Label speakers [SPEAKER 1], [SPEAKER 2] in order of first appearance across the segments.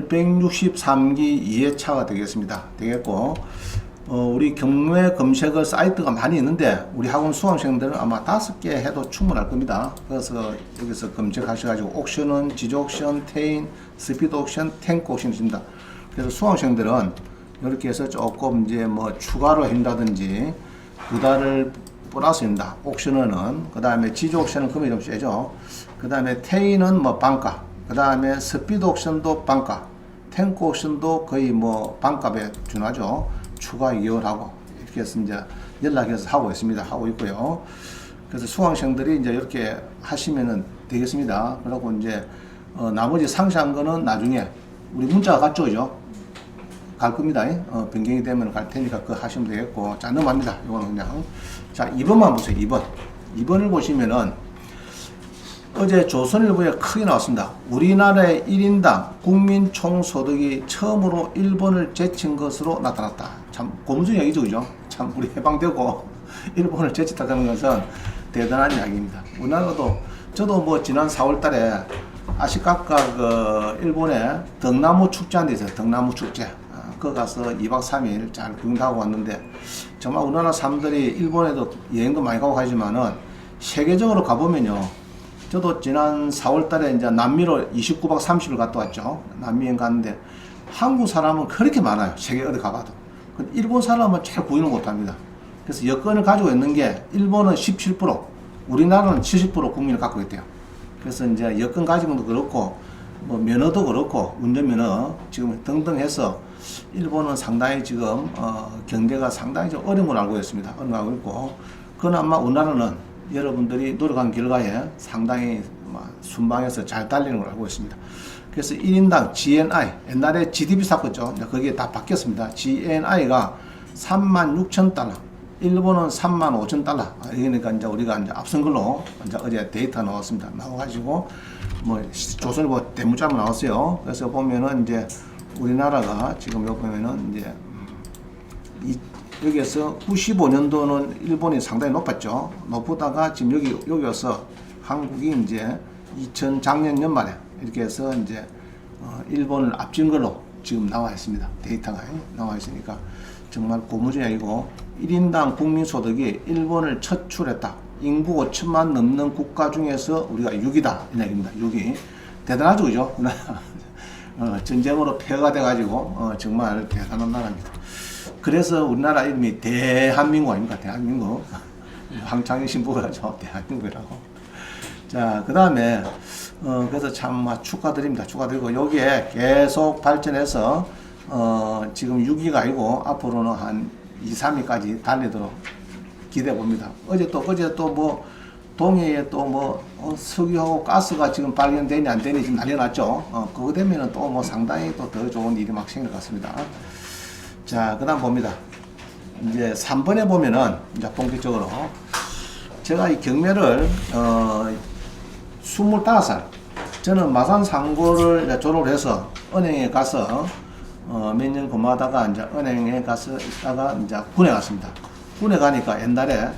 [SPEAKER 1] 163기 2회차가 되겠습니다. 되겠고, 우리 경매 검색어 사이트가 많이 있는데, 우리 학원 수강생들은 아마 5개 해도 충분할 겁니다. 그래서 여기서 검색하셔가지고, 옥션은 지조옥션, 테인, 스피드 옥션, 탱크 옥션이 있습니다. 그래서 수강생들은 이렇게 해서 조금 이제 뭐 추가로 한다든지, 2달을 플러스입니다. 옥션은, 그 다음에 지조 옥션은 금액이 좀 세죠. 그 다음에 테인은 뭐 반가, 그 다음에 스피드 옥션도 반가, 탱크 옥션도 거의 뭐 반값에 준하죠. 추가 2월하고 이렇게 해서 이제 연락해서 하고 있습니다. 하고 있고요. 그래서 수강생들이 이제 이렇게 하시면은 되겠습니다. 그리고 이제 나머지 상세한 거는 나중에 우리 문자가 갔죠, 그죠? 갈 겁니다. 변경이 되면 갈 테니까 그거 하시면 되겠고. 자, 넘어갑니다. 이거는 그냥. 자, 2번만 보세요. 2번. 2번을 보시면은 어제 조선일보에 크게 나왔습니다. 우리나라의 1인당 국민 총소득이 처음으로 1번을 제친 것으로 나타났다. 참 고무줄 이야기죠, 그죠? 참 우리 해방되고 일본을 제쳤다는 것은 대단한 이야기입니다. 우리나라도 저도 뭐 지난 4월 달에 아시카카 그 일본에 덕나무 축제한 데 있어요. 덕나무 축제. 그 가서 2박 3일 잘 구경하고 왔는데 정말 우리나라 사람들이 일본에도 여행도 많이 가고 하지만은 세계적으로 가보면요. 저도 지난 4월 달에 이제 남미로 29박 30일 갔다 왔죠. 남미 여행 갔는데 한국 사람은 그렇게 많아요. 세계 어디 가봐도. 일본 사람은 잘 구인을 못합니다. 그래서 여권을 가지고 있는 게 일본은 17%, 우리나라는 70% 국민을 갖고 있대요. 그래서 이제 여권 가지고도 그렇고 뭐 면허도 그렇고 운전면허 지금 등등 해서 일본은 상당히 지금 경제가 상당히 좀 어려운 걸 알고 있습니다. 어려운 걸 알고 있고 그나마 우리나라는 여러분들이 노력한 결과에 상당히 순방해서 잘 달리는 걸 알고 있습니다. 그래서 1인당 GNI, 옛날에 GDP 샀었죠. 거기에 다 바뀌었습니다. GNI가 36,000달러, 일본은 35,000달러. 그러니까 이제 우리가 이제 앞선 걸로 이제 어제 데이터 나왔습니다. 나와가지고 뭐 조선일보 대문자만 나왔어요. 그래서 보면은 이제 우리나라가 지금 여기 보면은 이제 여기에서 95년도는 일본이 상당히 높았죠. 높다가 지금 여기 와서 한국이 이제 작년 연말에 이렇게 해서 이제 일본을 앞진 걸로 지금 나와 있습니다. 데이터가 나와 있으니까 정말 고무적이고 1인당 국민소득이 일본을 처출했다. 인구 5천만 넘는 국가 중에서 우리가 6위다. 이 얘기입니다. 6위. 대단하죠, 그죠? 전쟁으로 폐허가 돼가지고 정말 대단한 나라입니다. 그래서 우리나라 이름이 대한민국 아닙니까? 대한민국. 황창희 신부가 하죠. 대한민국이라고. 자, 그 다음에, 그래서 참 축하드립니다. 축하드리고, 여기에 계속 발전해서, 지금 6위가 아니고, 앞으로는 한 2, 3위까지 달리도록 기대해 봅니다. 어제 또 뭐, 동해에 또 뭐, 석유하고 가스가 지금 발견되니 안 되니 지금 난리 났죠. 그거 되면은 또 뭐 상당히 또 더 좋은 일이 막 생길 것 같습니다. 자, 그 다음 봅니다. 이제 3번에 보면은, 이제 본격적으로, 제가 이 경매를, 25살, 저는 마산 상고를 졸업을 해서 은행에 가서, 몇 년 근무하다가 이제 은행에 가서 있다가 이제 군에 갔습니다. 군에 가니까 옛날에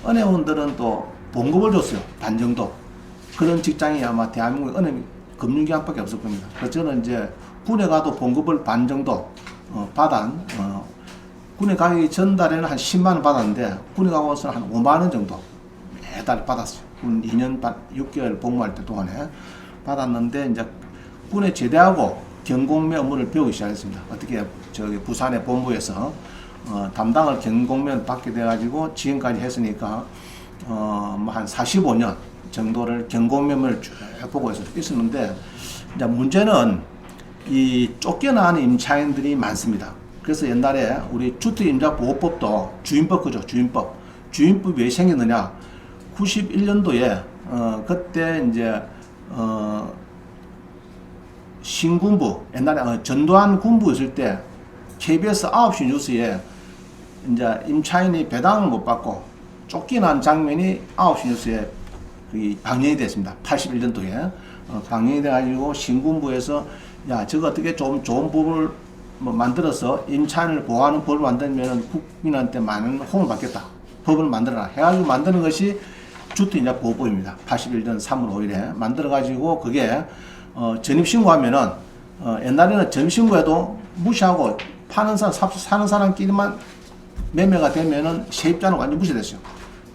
[SPEAKER 1] 은행원들은 또 봉급을 줬어요. 반 정도. 그런 직장이 아마 대한민국 은행 금융기관밖에 없을 겁니다. 그래서 저는 이제 군에 가도 봉급을 반 정도 군에 가기 전달에는 한 10만원 받았는데, 군에 가고 나서 한 5만원 정도 매달 받았어요. 군 2년 6개월 복무할 때 동안에 받았는데, 이제 군에 제대하고 경공매 업무를 배우기 시작했습니다. 어떻게 저기 부산의 본부에서 담당을 경공매를 받게 돼가지고 지금까지 했으니까, 뭐 한 45년 정도를 경공매를 쭉 보고 있었는데, 이제 문제는 이 쫓겨나는 임차인들이 많습니다. 그래서 옛날에 우리 주택임자보호법도 주인법 그죠? 주인법이 왜 생겼느냐? 91년도에 그때 이제 신군부 옛날에 전두환 군부 있을 때 KBS 9시 뉴스에 이제 임차인이 배당을 못 받고 쫓겨난 장면이 9시 뉴스에 방영이 됐습니다. 81년도에 방영이 돼가지고 신군부에서 야, 저거 어떻게 좀 좋은 법을 만들어서 임차인을 보호하는 법을 만들면 국민한테 많은 호응을 받겠다. 법을 만들어라. 해가지고 만드는 것이 주택임자보호법입니다. 81년 3월 5일에 만들어가지고 그게 전입신고하면은 옛날에는 전신구에도 무시하고 사는 사람끼리만 매매가 되면은 세입자는 완전 무시됐어요.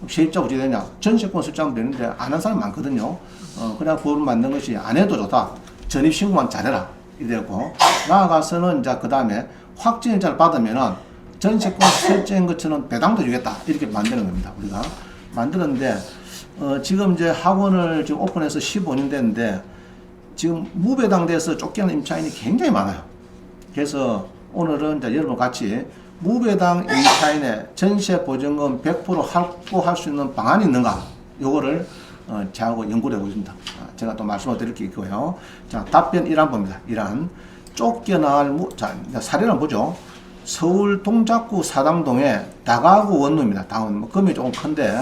[SPEAKER 1] 세입자 어찌 되냐? 전세권 설정하면 되는데 안 한 사람 많거든요. 그냥 그걸 만든 것이 안 해도 좋다. 전입신고만 잘해라. 이랬고, 나아가서는 이제 그 다음에 확정일자를 받으면은 전세권 설정한 것처럼 배당도 주겠다. 이렇게 만드는 겁니다. 우리가 만들었는데, 지금 이제 학원을 지금 오픈해서 15년 됐는데, 지금 무배당돼서 쫓기는 임차인이 굉장히 많아요. 그래서 오늘은 이제 여러분 같이 무배당 임차인의 전세 보증금 100% 확보할 수 있는 방안이 있는가? 요거를 저하고 연구를 해보겠습니다. 제가 또 말씀을 드릴 게 있고요. 자, 답변 1안 봅니다. 1안. 쫓겨날 자, 사례를 보죠. 서울 동작구 사당동의 다가구 원룸입니다. 다음 뭐 금이 조금 큰데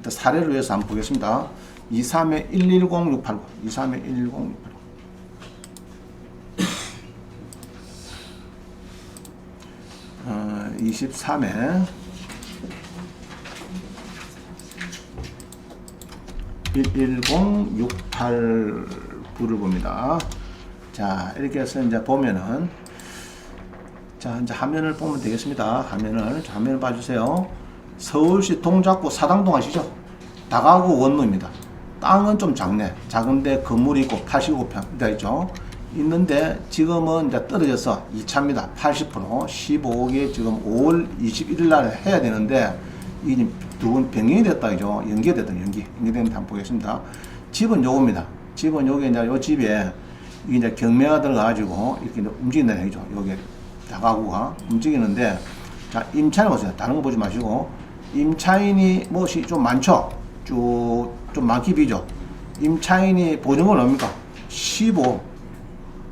[SPEAKER 1] 사례를 위해서 한번 보겠습니다. 2311068 2311068 23회 11068부를 봅니다. 자, 이렇게 해서 이제 보면은, 자, 이제 화면을 보면 되겠습니다. 화면을 봐주세요. 서울시 동작구 사당동 아시죠? 다가구 원룸입니다. 땅은 좀 작은데 건물이 있고 85평 되어 있죠. 있는데 지금은 이제 떨어져서 2차입니다. 80% 15억에 지금 5월 21일 날 해야 되는데 이게 두 번 변경이 됐다 그죠? 연기되면 한번 보겠습니다. 집은 요겁니다. 집은 요게 이제 요 집에 이게 이제 경매가 들어가가지고 이렇게 움직인다는 얘기죠. 요게 다가구가 움직이는데, 자, 임차인 보세요. 다른 거 보지 마시고 임차인이 무엇이 좀 많죠? 좀 많기 비죠. 임차인이 보증금은 뭡니까? 15,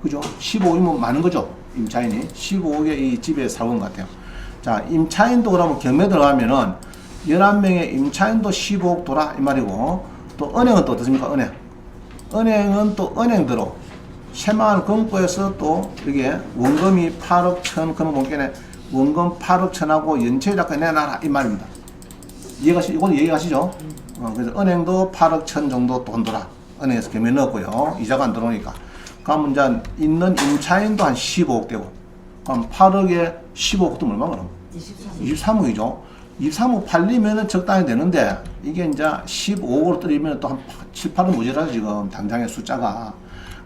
[SPEAKER 1] 그죠? 15억이면 많은 거죠. 임차인이 15억에 이 집에 살고 있는 것 같아요. 자, 임차인도 그러면 경매 들어가면은 11명의 임차인도 15억 돌아 이 말이고, 또 은행은 또 어떻습니까? 은행은 또 은행대로 새마을 금고에서 또 이게 원금이 8억 천, 그러면 본게네 원금 8억 천하고 연체자까지 내놔라 이 말입니다. 이건 이해가시죠? 그래서 은행도 8억 천 정도 돈 돌아 은행에서 경매 넣었고요. 이자가 안 들어오니까. 그러면 이제 있는 임차인도 한 15억 되고, 그럼 8억에 15억 도 얼마 그럼? 23억이죠. 23억 팔리면은 적당히 되는데, 이게 이제 15억으로 떨어지면 또 한 7, 8억 모자라죠, 지금. 당장의 숫자가.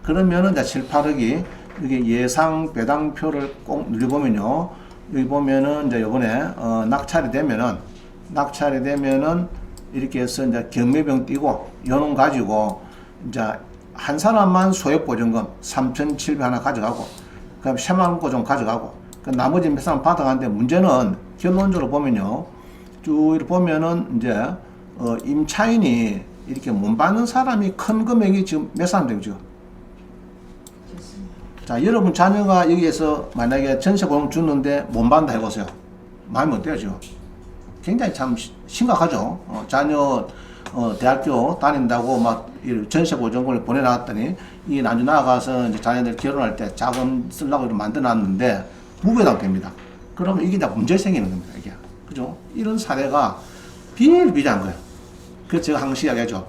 [SPEAKER 1] 그러면은 이제 7, 8억이, 이게 예상 배당표를 꼭 눌러보면요. 여기 보면은 이제 요번에, 낙찰이 되면은, 이렇게 해서 이제 경매병 띄고, 연원 가지고, 이제 한 사람만 소액보증금 3,700 하나 가져가고, 그 다음에 새마을금고 좀 가져가고, 그 나머지 몇 사람 받아가는데, 문제는 결론적으로 보면요. 쭉 이렇게 보면은 이제, 임차인이 이렇게 못 받는 사람이 큰 금액이 지금 몇 사람 되고 지금? 자, 여러분 자녀가 여기에서 만약에 전세보증 주는데 못 받는다 해보세요. 마음이 어때요, 지금? 굉장히 참 심각하죠. 자녀, 대학교 다닌다고 막 전세보증금을 보내놨더니 이 나중에 나가서 이제 자녀들 결혼할 때 자금 쓰려고 만들어 놨는데 무배당 됩니다. 그러면 이게 이제 문제 생기는 겁니다, 이게. 그죠? 이런 사례가 비일비재한 거예요. 그래서 제가 항상 이야기하죠.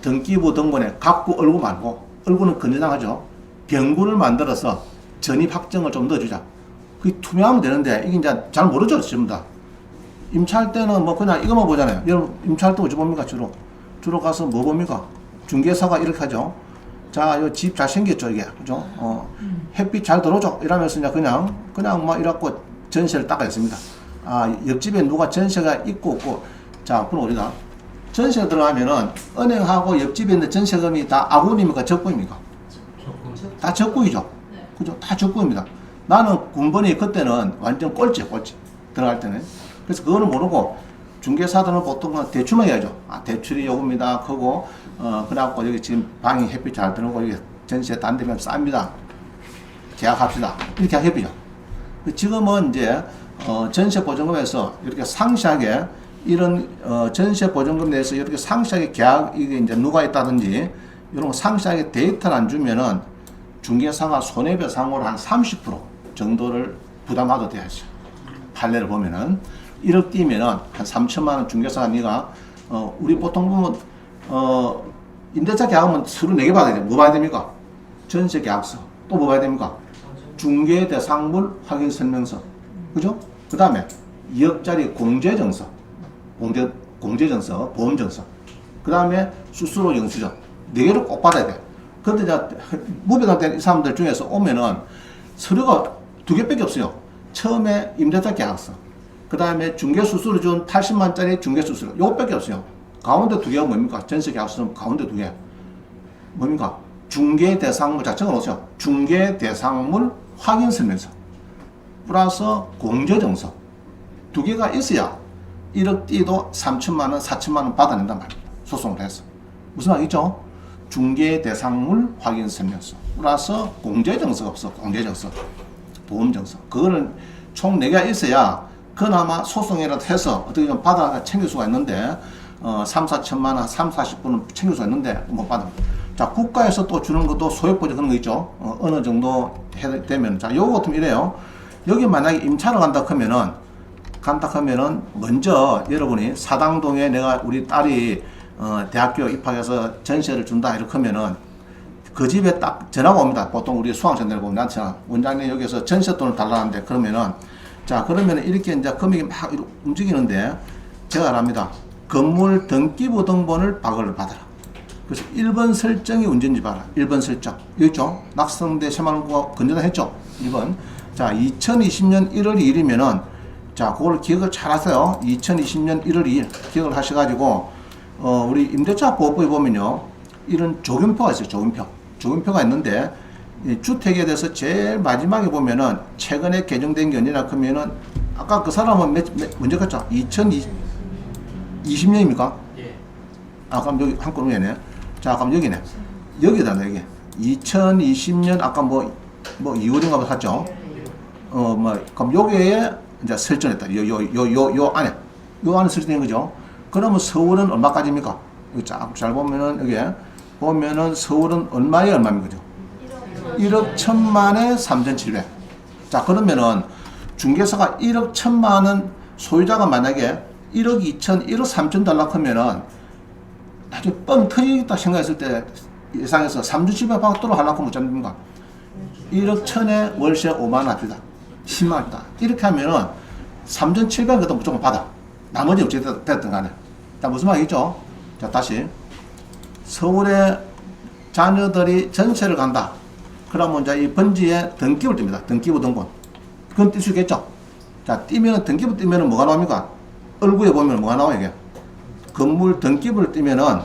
[SPEAKER 1] 등기부 등본에 각구 얼굴 말고, 얼굴은 건전하죠. 병구를 만들어서 전입 확정을 좀 넣어주자. 그게 투명하면 되는데, 이게 이제 잘 모르죠, 전부 다. 임차할 때는 뭐 그냥 이것만 보잖아요. 여러분, 임차할 때 어찌 봅니까, 주로? 주로 가서 뭐 봅니까? 중개사가 이렇게 하죠. 자, 요 집 잘 생겼죠, 이게. 그죠? 햇빛 잘 들어오죠? 이러면서 그냥 막 이래갖고 전세를 닦아냈습니다. 아, 옆집에 누가 전세가 있고 없고. 자, 그럼 우리가 전세 들어가면은 은행하고 옆집에 있는 전세금이 다 아군입니까? 적부입니까? 다 적부이죠. 그죠? 다 적부입니다. 나는 군번이 그때는 완전 꼴찌. 들어갈 때는. 그래서 그거는 모르고 중개사들은 보통 대출만 해야죠. 아, 대출이 요겁니다. 크고, 그래갖고 여기 지금 방이 햇빛 잘 들어오고 여기 전세 딴 데면 쌉니다. 계약합시다. 이렇게 협의죠. 지금은 이제, 전세 보증금에서 이렇게 상세하게 이런, 전세 보증금 내에서 이렇게 상세하게 계약, 이게 이제 누가 있다든지 이런 거 상세하게 데이터를 안 주면은 중개사가 손해배상으로 한 30% 정도를 부담하도 돼야죠. 판례를 보면은 1억 뛰면은 한 3천만 원 중개사가 네가 우리 보통 보면 임대차 계약하면 서류 4개 받아야 돼. 뭐 받아야 됩니까? 전세 계약서, 또 뭐 봐야 됩니까? 중개대상물 확인설명서. 그죠? 그 다음에 2억짜리 공제증서, 공제증서, 보험증서. 그 다음에 수수료 영수증. 4개를 꼭 받아야 돼. 근데 이제 무배당된 이 사람들 중에서 오면은 서류가 2개밖에 없어요. 처음에 임대차 계약서. 그 다음에 중개수수료 준 80만짜리 중개수수료. 요것밖에 없어요. 가운데 2개가 뭡니까? 전세계약서는 가운데 2개. 뭡니까? 중개대상물. 자, 적어놓으세요. 중개대상물 확인설명서. 플러스 공제증서. 2개가 있어야 1억 띠도 3천만 원, 4천만 원 받아낸단 말입니다. 소송을 해서. 무슨 말이죠? 중개대상물 확인설명서. 플러스 공제증서가 없어. 공제증서. 보험증서. 그거는 총 4개가 있어야 그나마 소송이라도 해서 어떻게 좀 받아 챙길 수가 있는데 3, 4천만 원, 3, 40분은 챙길 수가 있는데 못 받습니다. 자, 국가에서 또 주는 것도 소액보증 그런 거 있죠. 어느 정도 되면. 자, 요거 같으면 이래요. 여기 만약에 임차를 간다 하면은 먼저 여러분이 사당동에 내가 우리 딸이 대학교 입학해서 전세를 준다 이렇게 하면은 그 집에 딱 전화가 옵니다. 보통 우리 수강생들 보면 나한테 원장님 여기서 전세 돈을 달라는데 그러면은 자, 그러면은 이렇게 이제 금액이 막 움직이는데 제가 합니다. 건물 등기부 등본을 박을 받아라. 그래서 1번 설정이 언제인지 봐라. 1번 설정. 여기 있죠? 낙성대 새마을구가 건전화 했죠? 1번. 자, 2020년 1월 2일이면은 자, 그걸 기억을 잘 하세요. 2020년 1월 2일 기억을 하셔가지고 우리 임대차 보호법에 보면요. 이런 조균표가 있어요. 조균표가 있는데 주택에 대해서 제일 마지막에 보면은 최근에 개정된 게 언제나 그러면은 아까 그 사람은 먼저 갔죠? 2020년입니까?
[SPEAKER 2] 예.
[SPEAKER 1] 아, 그럼 여기 한 건 위에네. 자, 그럼 여기네. 여기다, 여기. 2020년 아까 뭐 2월인가 뭐 샀죠? 그럼 여기에 이제 설정했다. 요 안에. 요 안에 설정된 거죠? 그러면 서울은 얼마까지입니까? 여기 잘 보면은, 여기 보면은 서울은 얼마에 얼마입니까? 그죠? 1억 1천만에 3,700. 자, 그러면은 중개사가 1억 1천만 원 소유자가 만약에 1억 2천, 1억 3천 달라고 하면은 나중에 뻥 터지겠다 생각했을 때 예상해서 3,700 받도록 하려고 못 잡는가? 1억 1천에 월세 5만 원 합시다. 10만 원이다. 이렇게 하면은 3,700은 무조건 받아. 나머지 어찌됐든 간에. 자, 무슨 말이죠? 자, 다시. 서울에 자녀들이 전세를 간다. 그러면 이제 이 번지에 등기부를 띱니다. 등기부 등본. 그건 뜰 수 있겠죠? 자, 띄면은, 등기부 띄면은 뭐가 나옵니까? 얼굴에 보면 뭐가 나와요, 이게? 건물 등기부를 띄면은,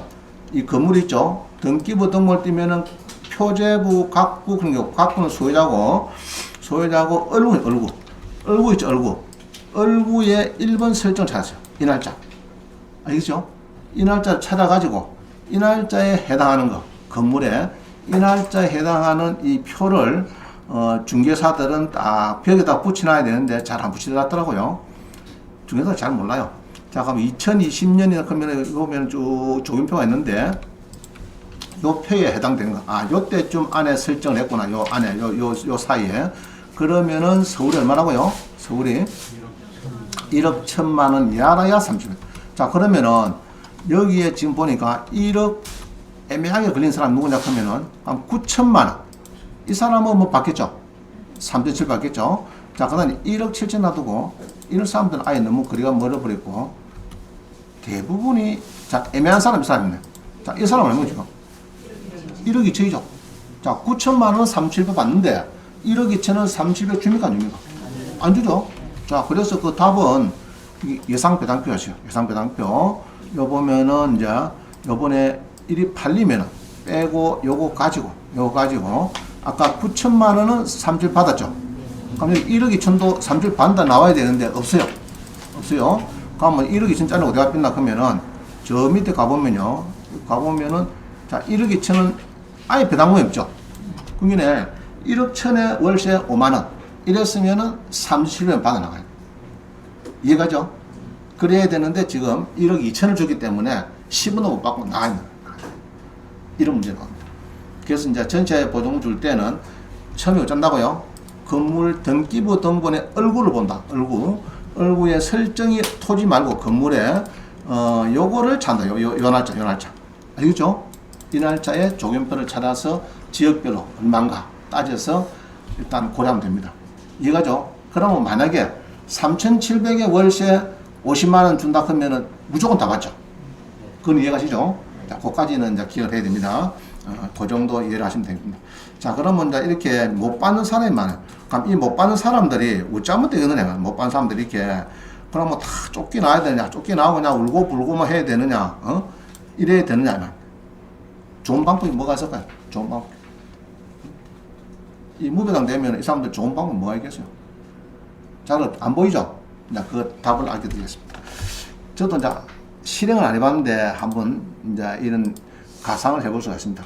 [SPEAKER 1] 이 건물 있죠? 등기부 등본을 띄면은 표제부, 각부, 그런 게, 각부는 소유자고, 얼구 있죠, 얼구. 얼구에 1번 설정 찾았어요. 이 날짜. 알겠죠? 이 날짜를 찾아가지고, 이 날짜에 해당하는 거, 건물에, 이 날짜에 해당하는 이 표를 중개사들은 딱 벽에다 붙여놔야 되는데 잘 안 붙여놨더라고요. 중개사가 잘 몰라요. 자, 그럼 2020년이나 그러면 보면 쭉 조균표가 있는데 요 표에 해당되는 거. 아, 요때쯤 안에 설정을 했구나. 요 안에 요 사이에. 그러면은 서울이 얼마라고요? 서울이 1억 1천만 원 이하라야 30만. 자, 그러면은 여기에 지금 보니까 1억 애매하게 걸린 사람 누구냐 하면은 한 9천만 원. 이 사람은 뭐 받겠죠? 3.7 받겠죠? 자, 그 다음에 1억 7천 놔두고 이런 사람들은 아예 너무 거리가 멀어버렸고 대부분이 자, 애매한 사람 이 사람이네. 자, 이 사람은 얼마죠? 1억 2천이죠. 자, 9천만 원 3.7배 받는데 1억 2천은 3.7배 줍니까 안 줍니까? 안 주죠. 자, 그래서 그 답은 예상 배당표 하시오. 예상 배당표. 요 보면은 이제 요번에 일이 팔리면은 빼고 요거 가지고 아까 9천만 원은 3줄 받았죠. 그럼 여기 1억 2천도 3줄 반다 나와야 되는데 없어요. 그러면 1억 2천짜리 어디가 빈다 그러면은 저 밑에 가보면요. 자, 1억 2천은 아예 배당금이 없죠. 그러니까 1억 1천에 월세 5만 원 이랬으면은 37만 받아나가요. 이해가죠? 그래야 되는데 지금 1억 2천을 주기 때문에 10원도 못 받고 나가는 거예요. 이런 문제가 옵니다. 그래서 이제 전체 보증 줄 때는 처음에 어쩐다고요? 건물 등기부 등본의 얼굴을 본다. 얼굴의 설정이 토지 말고 건물에 요거를 찾는다. 요 날짜. 알겠죠? 이 날짜에 조견표를 찾아서 지역별로 얼마인가 따져서 일단 고려하면 됩니다. 이해가죠? 그러면 만약에 3,700에 월세 50만원 준다 하면은 무조건 다 받죠. 그건 이해가시죠? 자, 그까지는 이제 기억을 해야 됩니다. 그 정도 이해를 하시면 됩니다. 자, 그러면 이제 이렇게 못 받는 사람이 많아요. 그럼 이 못 받는 사람들이 어쩌면 되겠느냐? 못 받는 사람들이 이렇게 그러면 다 쫓겨나야 되느냐? 쫓겨나고 그냥 울고 불고만 해야 되느냐? 이래야 되느냐? 좋은 방법이 뭐가 있을까요? 좋은 방법. 이 무배당 되면 이 사람들 좋은 방법 뭐가 있겠어요? 잘 안 보이죠? 이제 그 답을 알게 되겠습니다. 저도 이제 실행을 안 해봤는데 한번 이제 이런 가상을 해볼 수가 있습니다.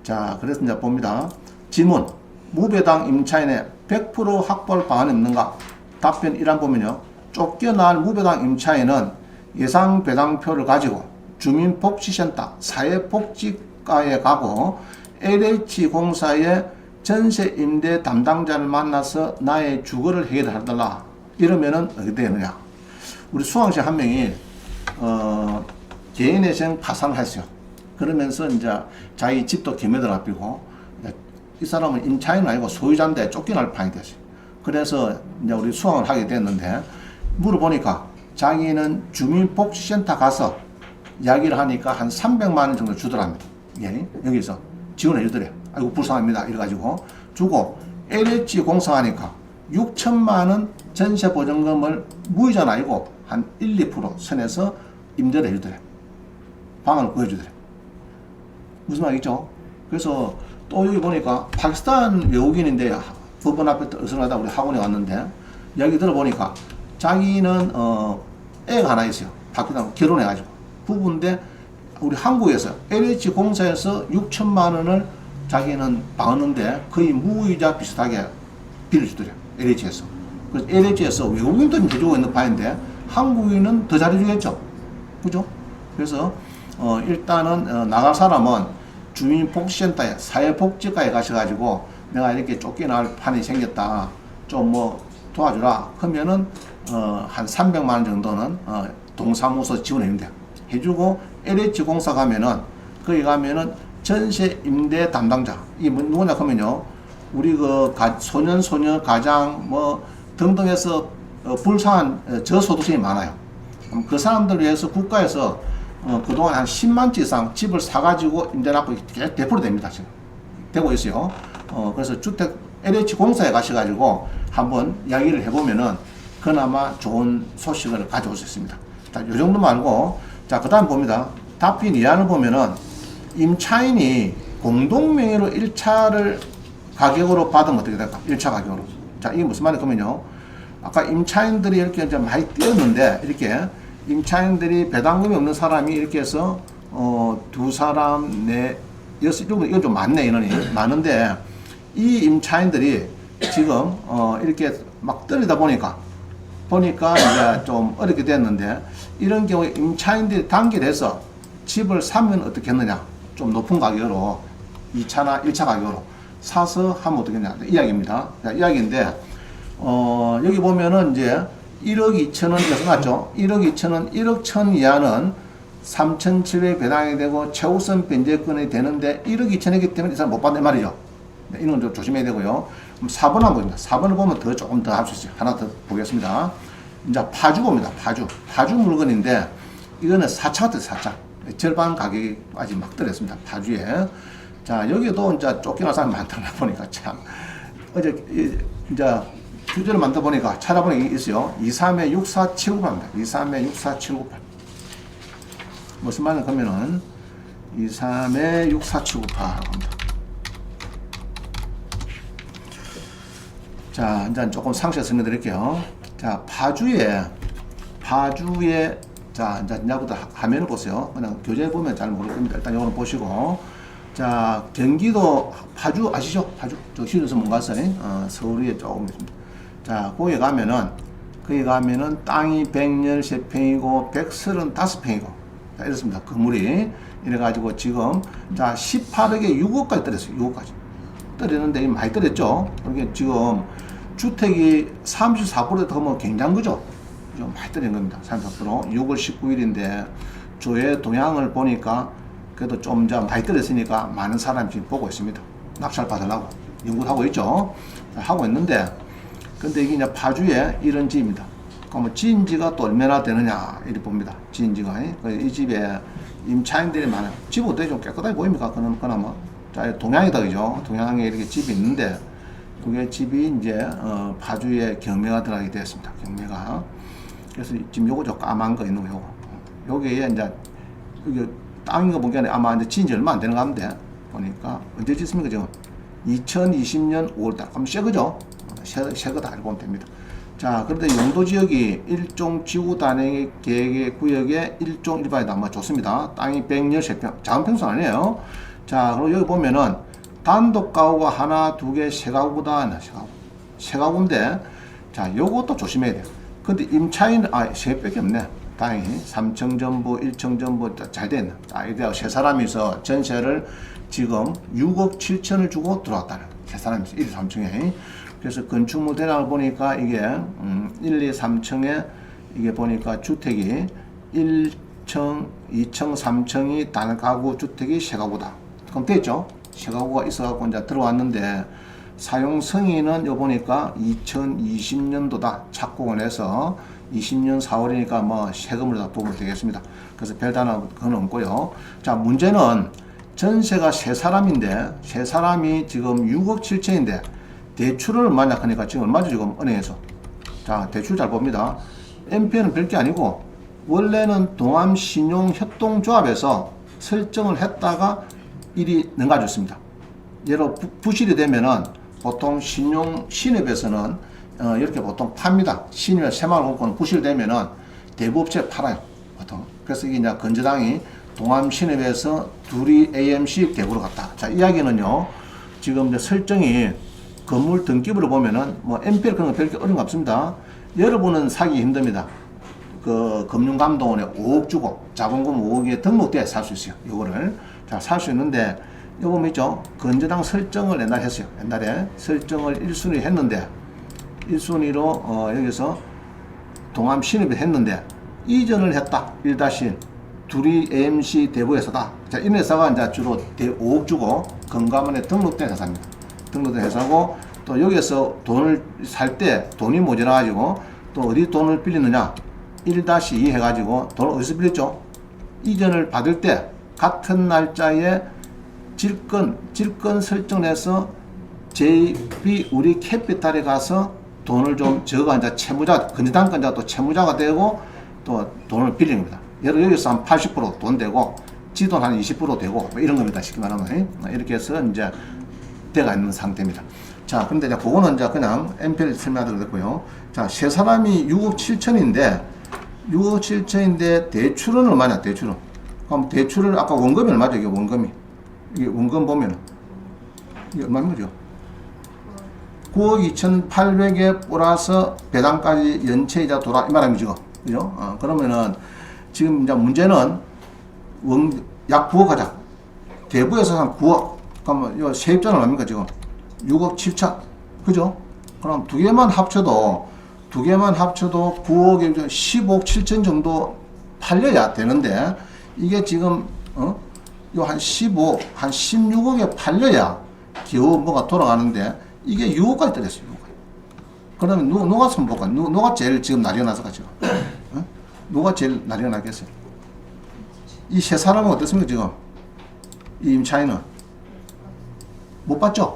[SPEAKER 1] 자, 그래서 이제 봅니다. 질문. 무배당 임차인의 100% 확보할 방안이 없는가? 답변 1안 보면요. 쫓겨날 무배당 임차인은 예상 배당표를 가지고 주민복지센터, 사회복지과에 가고 LH공사의 전세 임대 담당자를 만나서 나의 주거를 해결해달라. 이러면은 어떻게 되느냐? 우리 수강생 한 명이 개인의 생 파산을 했어요. 그러면서 이제 자기 집도 개매들 앞이고 이 사람은 임차인은 아니고 소유자인데 쫓겨날 판이 됐어요. 그래서 이제 우리 수강을 하게 됐는데 물어보니까 자기는 주민복지센터 가서 이야기를 하니까 한 300만 원 정도 주더랍니다. 예, 여기서 지원해 주더래요. 아이고 불쌍합니다. 이래가지고 주고 LH 공사하니까 6천만 원 전세 보증금을 무이자는 아니고 한 1, 2% 선에서 임대를 해주더래요. 방을 구해주더래요. 무슨 말이죠? 그래서 또 여기 보니까 파키스탄 외국인인데 법원 앞에 어선하다 우리 학원에 왔는데 이야기 들어보니까 자기는 애가 하나 있어요. 파키스탄 결혼해가지고 부부인데 우리 한국에서 LH 공사에서 6천만 원을 자기는 받았는데 거의 무이자 비슷하게 빌려주더래요. LH에서. 그래서 LH에서 외국인들은 해주고 있는 바인데 한국인은 더 잘해주겠죠. 그죠? 그래서 일단은 나갈 사람은 주민복지센터에 사회복지과에 가셔가지고 내가 이렇게 쫓겨날 판이 생겼다. 좀 뭐 도와주라. 하면은 한 300만 원 정도는 동사무소 지원해준대요. 해주고 LH 공사 가면은 거기 가면은 전세 임대 담당자 이 누구냐 하면요 우리 그 소년 가장 뭐 등등해서 불쌍한 저소득층이 많아요. 그 사람들 위해서 국가에서 그동안 한 10만 치 이상 집을 사가지고 임대받고 대포로 됩니다. 지금 되고 있어요. 그래서 주택 LH 공사에 가셔가지고 한번 이야기를 해보면은 그나마 좋은 소식을 가져올 수 있습니다. 자, 요 정도 말고 자, 그 다음 봅니다. 답변 2안을 보면은 임차인이 공동명의로 1차를 가격으로 받으면 어떻게 될까? 1차 가격으로. 자, 이게 무슨 말이냐면요. 아까 임차인들이 이렇게 이제 많이 뛰었는데, 이렇게 임차인들이 배당금이 없는 사람이 이렇게 해서, 두 사람, 여섯, 이건 좀 많네, 인원이. 많은데, 이 임차인들이 지금, 이렇게 막 떨리다 보니까 이제 좀 어렵게 됐는데, 이런 경우에 임차인들이 단결해서 집을 사면 어떻게 했느냐? 좀 높은 가격으로 2차나 1차 가격으로 사서 하면 어떻겠냐 이야기입니다. 자, 이야기인데 여기 보면은 이제 1억 2천원 여기서 났죠. 1억 2천원 1억 1천 이하는 3,700 배당이 되고 최우선 변제권이 되는데 1억 2천이기 때문에 이 사람 못 받는 말이죠. 네, 이런 건 좀 조심해야 되고요. 4번 한번 봅니다. 4번을 보면 조금 더 할 수 있어요. 하나 더 보겠습니다. 이제 파주 봅니다. 파주 물건인데 이거는 4차가 됐어요. 4차. 절반 가격이 아직 막 떨어졌습니다. 파주에. 자, 여기도 이제 쫓겨난 사람이 많다 보니까 참. 어제, 이제 규제를 만들어 보니까 찾아보니 있어요. 23에 64798입니다. 23에 64798. 무슨 말이냐 그러면은 23에 64798라고 합니다. 자, 이제 조금 상세 설명드릴게요. 자, 파주에, 자, 이제 이제부터 화면을 보세요. 그냥 교재 보면 잘 모를 겁니다. 일단 이거는 보시고. 자, 경기도 파주 아시죠? 파주. 저 시도에서 못 갔어요. 서울 위에 조금 있습니다. 자, 거기 가면은 땅이 113평이고 135평이고. 자, 이렇습니다. 건물이. 이래가지고 지금, 자, 18억에 6억까지 떨었어요. 6억까지. 떨었는데 많이 떨었죠? 그러니까 지금 주택이 34%에 더 뭐 굉장한 거죠? 좀 많이 떨어진 겁니다. 34%. 6월 19일인데 조회 동향을 보니까 그래도 좀 많이 떨어졌으니까 많은 사람이 지금 보고 있습니다. 낙찰 받으려고. 연구를 하고 있죠. 하고 있는데, 근데 이게 이제 파주에 이런 집입니다. 그러면 지인지가 또 얼마나 되느냐, 이렇게 봅니다. 지인지가. 이 집에 임차인들이 많아요. 집 어때 좀 깨끗하게 보입니까? 그나마. 자, 동양이다, 그죠? 동양에 이렇게 집이 있는데, 그게 집이 이제, 파주에 경매가 들어가게 되었습니다. 경매가. 그래서 지금 요거 저 까만 거 있는 거 요거. 요게 이제, 이게 땅인 거 보니까 아마 이제 지은 지 얼마 안 되는 거 같은데, 보니까, 언제 짓습니까, 지금? 2020년 5월달. 그럼 새 거죠? 새 거다 알고 보면 됩니다. 자, 그런데 용도 지역이 일종 지구 단위 계획의 구역의 일종 일반에 남아 좋습니다. 땅이 113평. 작은 평수 아니에요. 자, 그리고 여기 보면은 단독 가구가 하나, 두 개, 세 가구보다 세 가구인데, 자, 요것도 조심해야 돼요. 근데 임차인, 세 밖에 없네. 다행히 3층 전부, 1층 전부 잘 됐네. 이제 세 사람이서 전세를 지금 6억 7천을 주고 들어왔다는 세 사람이서 1, 2, 3층에. 그래서 건축물 대략을 보니까 이게 1, 2, 3층에 이게 보니까 주택이 1층, 2층, 3층이 단가구 주택이 세 가구다. 그럼 됐죠? 세 가구가 있어갖고 이제 들어왔는데 사용 승인은 요 보니까 2020년도다. 착공을 해서 20년 4월이니까 뭐 세금을 다 부으면 되겠습니다. 그래서 별다른 건 없고요. 자, 문제는 전세가 세 사람인데 세 사람이 지금 6억 7천인데 대출을 얼마냐 하니까 지금 얼마죠 지금 은행에서. 자, 대출 잘 봅니다. NPL은 별게 아니고 원래는 동암신용협동조합에서 설정을 했다가 일이 넘어졌습니다. 예로 부실이 되면은 보통 신협에서는 이렇게 보통 팝니다. 신협 새마을 공고는 부실되면은 대부업체 팔아요. 보통. 그래서 이게 이제 건재당이 동암신협에서 둘이 AMC 대부로 갔다. 자, 이야기는요. 지금 이제 설정이 건물 등기부를 보면은 뭐 NPL 그런 거 별게 어려운 거 없습니다. 여러분은 사기 힘듭니다. 그 금융감독원에 5억 주고 자본금 5억에 등록돼야 살 수 있어요. 이거를. 자, 살 수 있는데 요거 뭐 있죠? 건재당 설정을 옛날에 했어요. 옛날에 설정을 1순위 했는데 1순위로 여기서 동암신협이 했는데 이전을 했다. 1-1 둘이 AMC 대부회사다. 자, 이 회사가 이제 주로 5억 주고 건강원에 등록된 회사입니다. 등록된 회사고 또 여기서 돈을 살 때 돈이 모자라가지고 또 어디 돈을 빌리느냐 1-2 해가지고 돈을 어디서 빌렸죠? 이전을 받을 때 같은 날짜에 질권 설정해서 JB 우리 캐피탈에 가서 돈을 좀 저가 이제 채무자 건재당 건자 또 채무자가 되고 또 돈을 빌리는 겁니다. 예를 여기서 한 80% 돈 되고 지돈 한 20% 되고 뭐 이런 겁니다. 쉽게 말하면 이렇게 해서 이제 돼가 있는 상태입니다. 자, 근데 이제 그거는 이제 그냥 NPL 설명하도록 됐고요. 자, 세 사람이 6억 7천인데 6억 7천인데 대출은 얼마냐? 대출은 그럼 대출을 아까 원금이 얼마죠? 이게 원금이 이게 원금 보면 이게 얼마인 거죠? 9억 2,800에 플러스 배당까지 연체이자 돌아 이 말입니다. 그죠? 그러면은 지금 이제 문제는 약 9억 하자. 대부에서 한 9억. 그러면 이 세입자는 얼마입니까 지금? 6억 7천. 그죠? 그럼 두 개만 합쳐도 9억에 15억 7천 정도 팔려야 되는데 이게 지금 요 한 15, 한 16억에 팔려야 겨우 뭐가 돌아가는데 이게 6억까지 떨어졌어요. 6억. 그러면 누가 선보가? 누가 제일 지금 난리가 나서가 지금? 누가 제일 난리가 나겠어요? 이 세 사람은 어떻습니까 지금? 이 임차인은 못 받죠?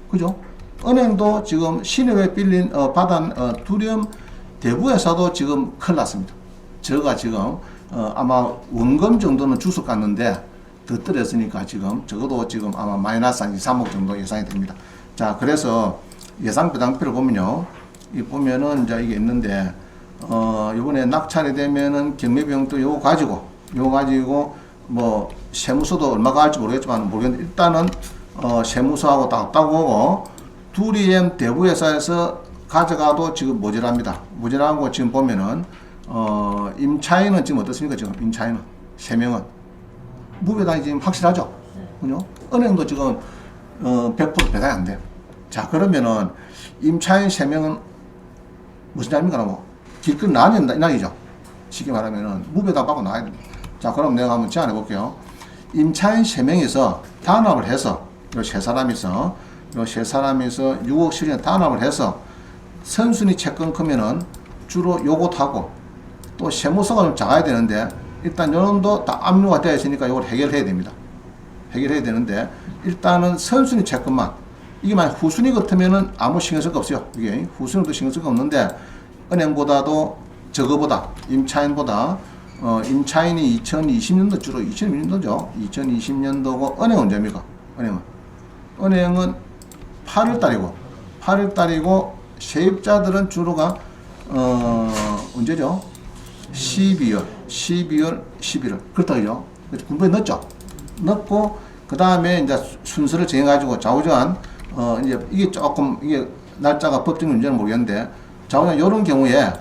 [SPEAKER 1] 그죠? 은행도 지금 신협에 빌린 받은 두렴 대부회사도 지금 큰일 났습니다. 저가 지금 아마 원금 정도는 주석 갔는데 더 떨어졌으니까 지금 적어도 지금 아마 마이너스 한 2, 3억 정도 예상이 됩니다. 자, 그래서 예상 배당표를 보면요. 이 보면은 이제 이게 있는데 요번에 낙찰이 되면은 경매비용도 요거 가지고 뭐 세무서도 얼마가 할지 모르겠는데 일단은 세무서하고 다 없다고 보고 두리엠 대부회사에서 가져가도 지금 모자랍니다. 모자란 거 지금 보면은 임차인은 지금 어떻습니까? 지금 임차인은 3명은 무배당이 지금 확실하죠? 그죠? 은행도 지금 100% 배당이 안 돼요. 자, 그러면은 임차인 3명은 무슨 말입니까? 뭐 길건 나뉘죠. 쉽게 말하면은 무배당 받고 나와야 됩니다. 자, 그럼 내가 한번 제안해 볼게요. 임차인 3명이서 단합을 해서 이 세 사람이서 요 세 사람이서 6억 실전 단합을 해서 선순위 채권 크면은 주로 요것하고 또 세무서가 좀 작아야 되는데 일단 요놈도 다 압류가 되어 있으니까 요걸 해결해야 됩니다. 해결해야 되는데 일단은 선순위 채권만 이게 만약 후순위 같으면은 아무 신경 쓸 거 없어요. 이게 후순위도 신경 쓸 거 없는데 은행보다도 저거보다 임차인보다 임차인이 2020년도 주로 2020년도죠. 2020년도고 은행 언제입니까? 은행은 8월달이고 세입자들은 주로가 언제죠? 12월, 11월 그렇다고요. 군부에 넣었죠. 넣고 그 다음에 이제 순서를 정해가지고 좌우전 이제 이게 조금 이게 날짜가 법적 문제는 모르겠는데 좌우전 이런 경우에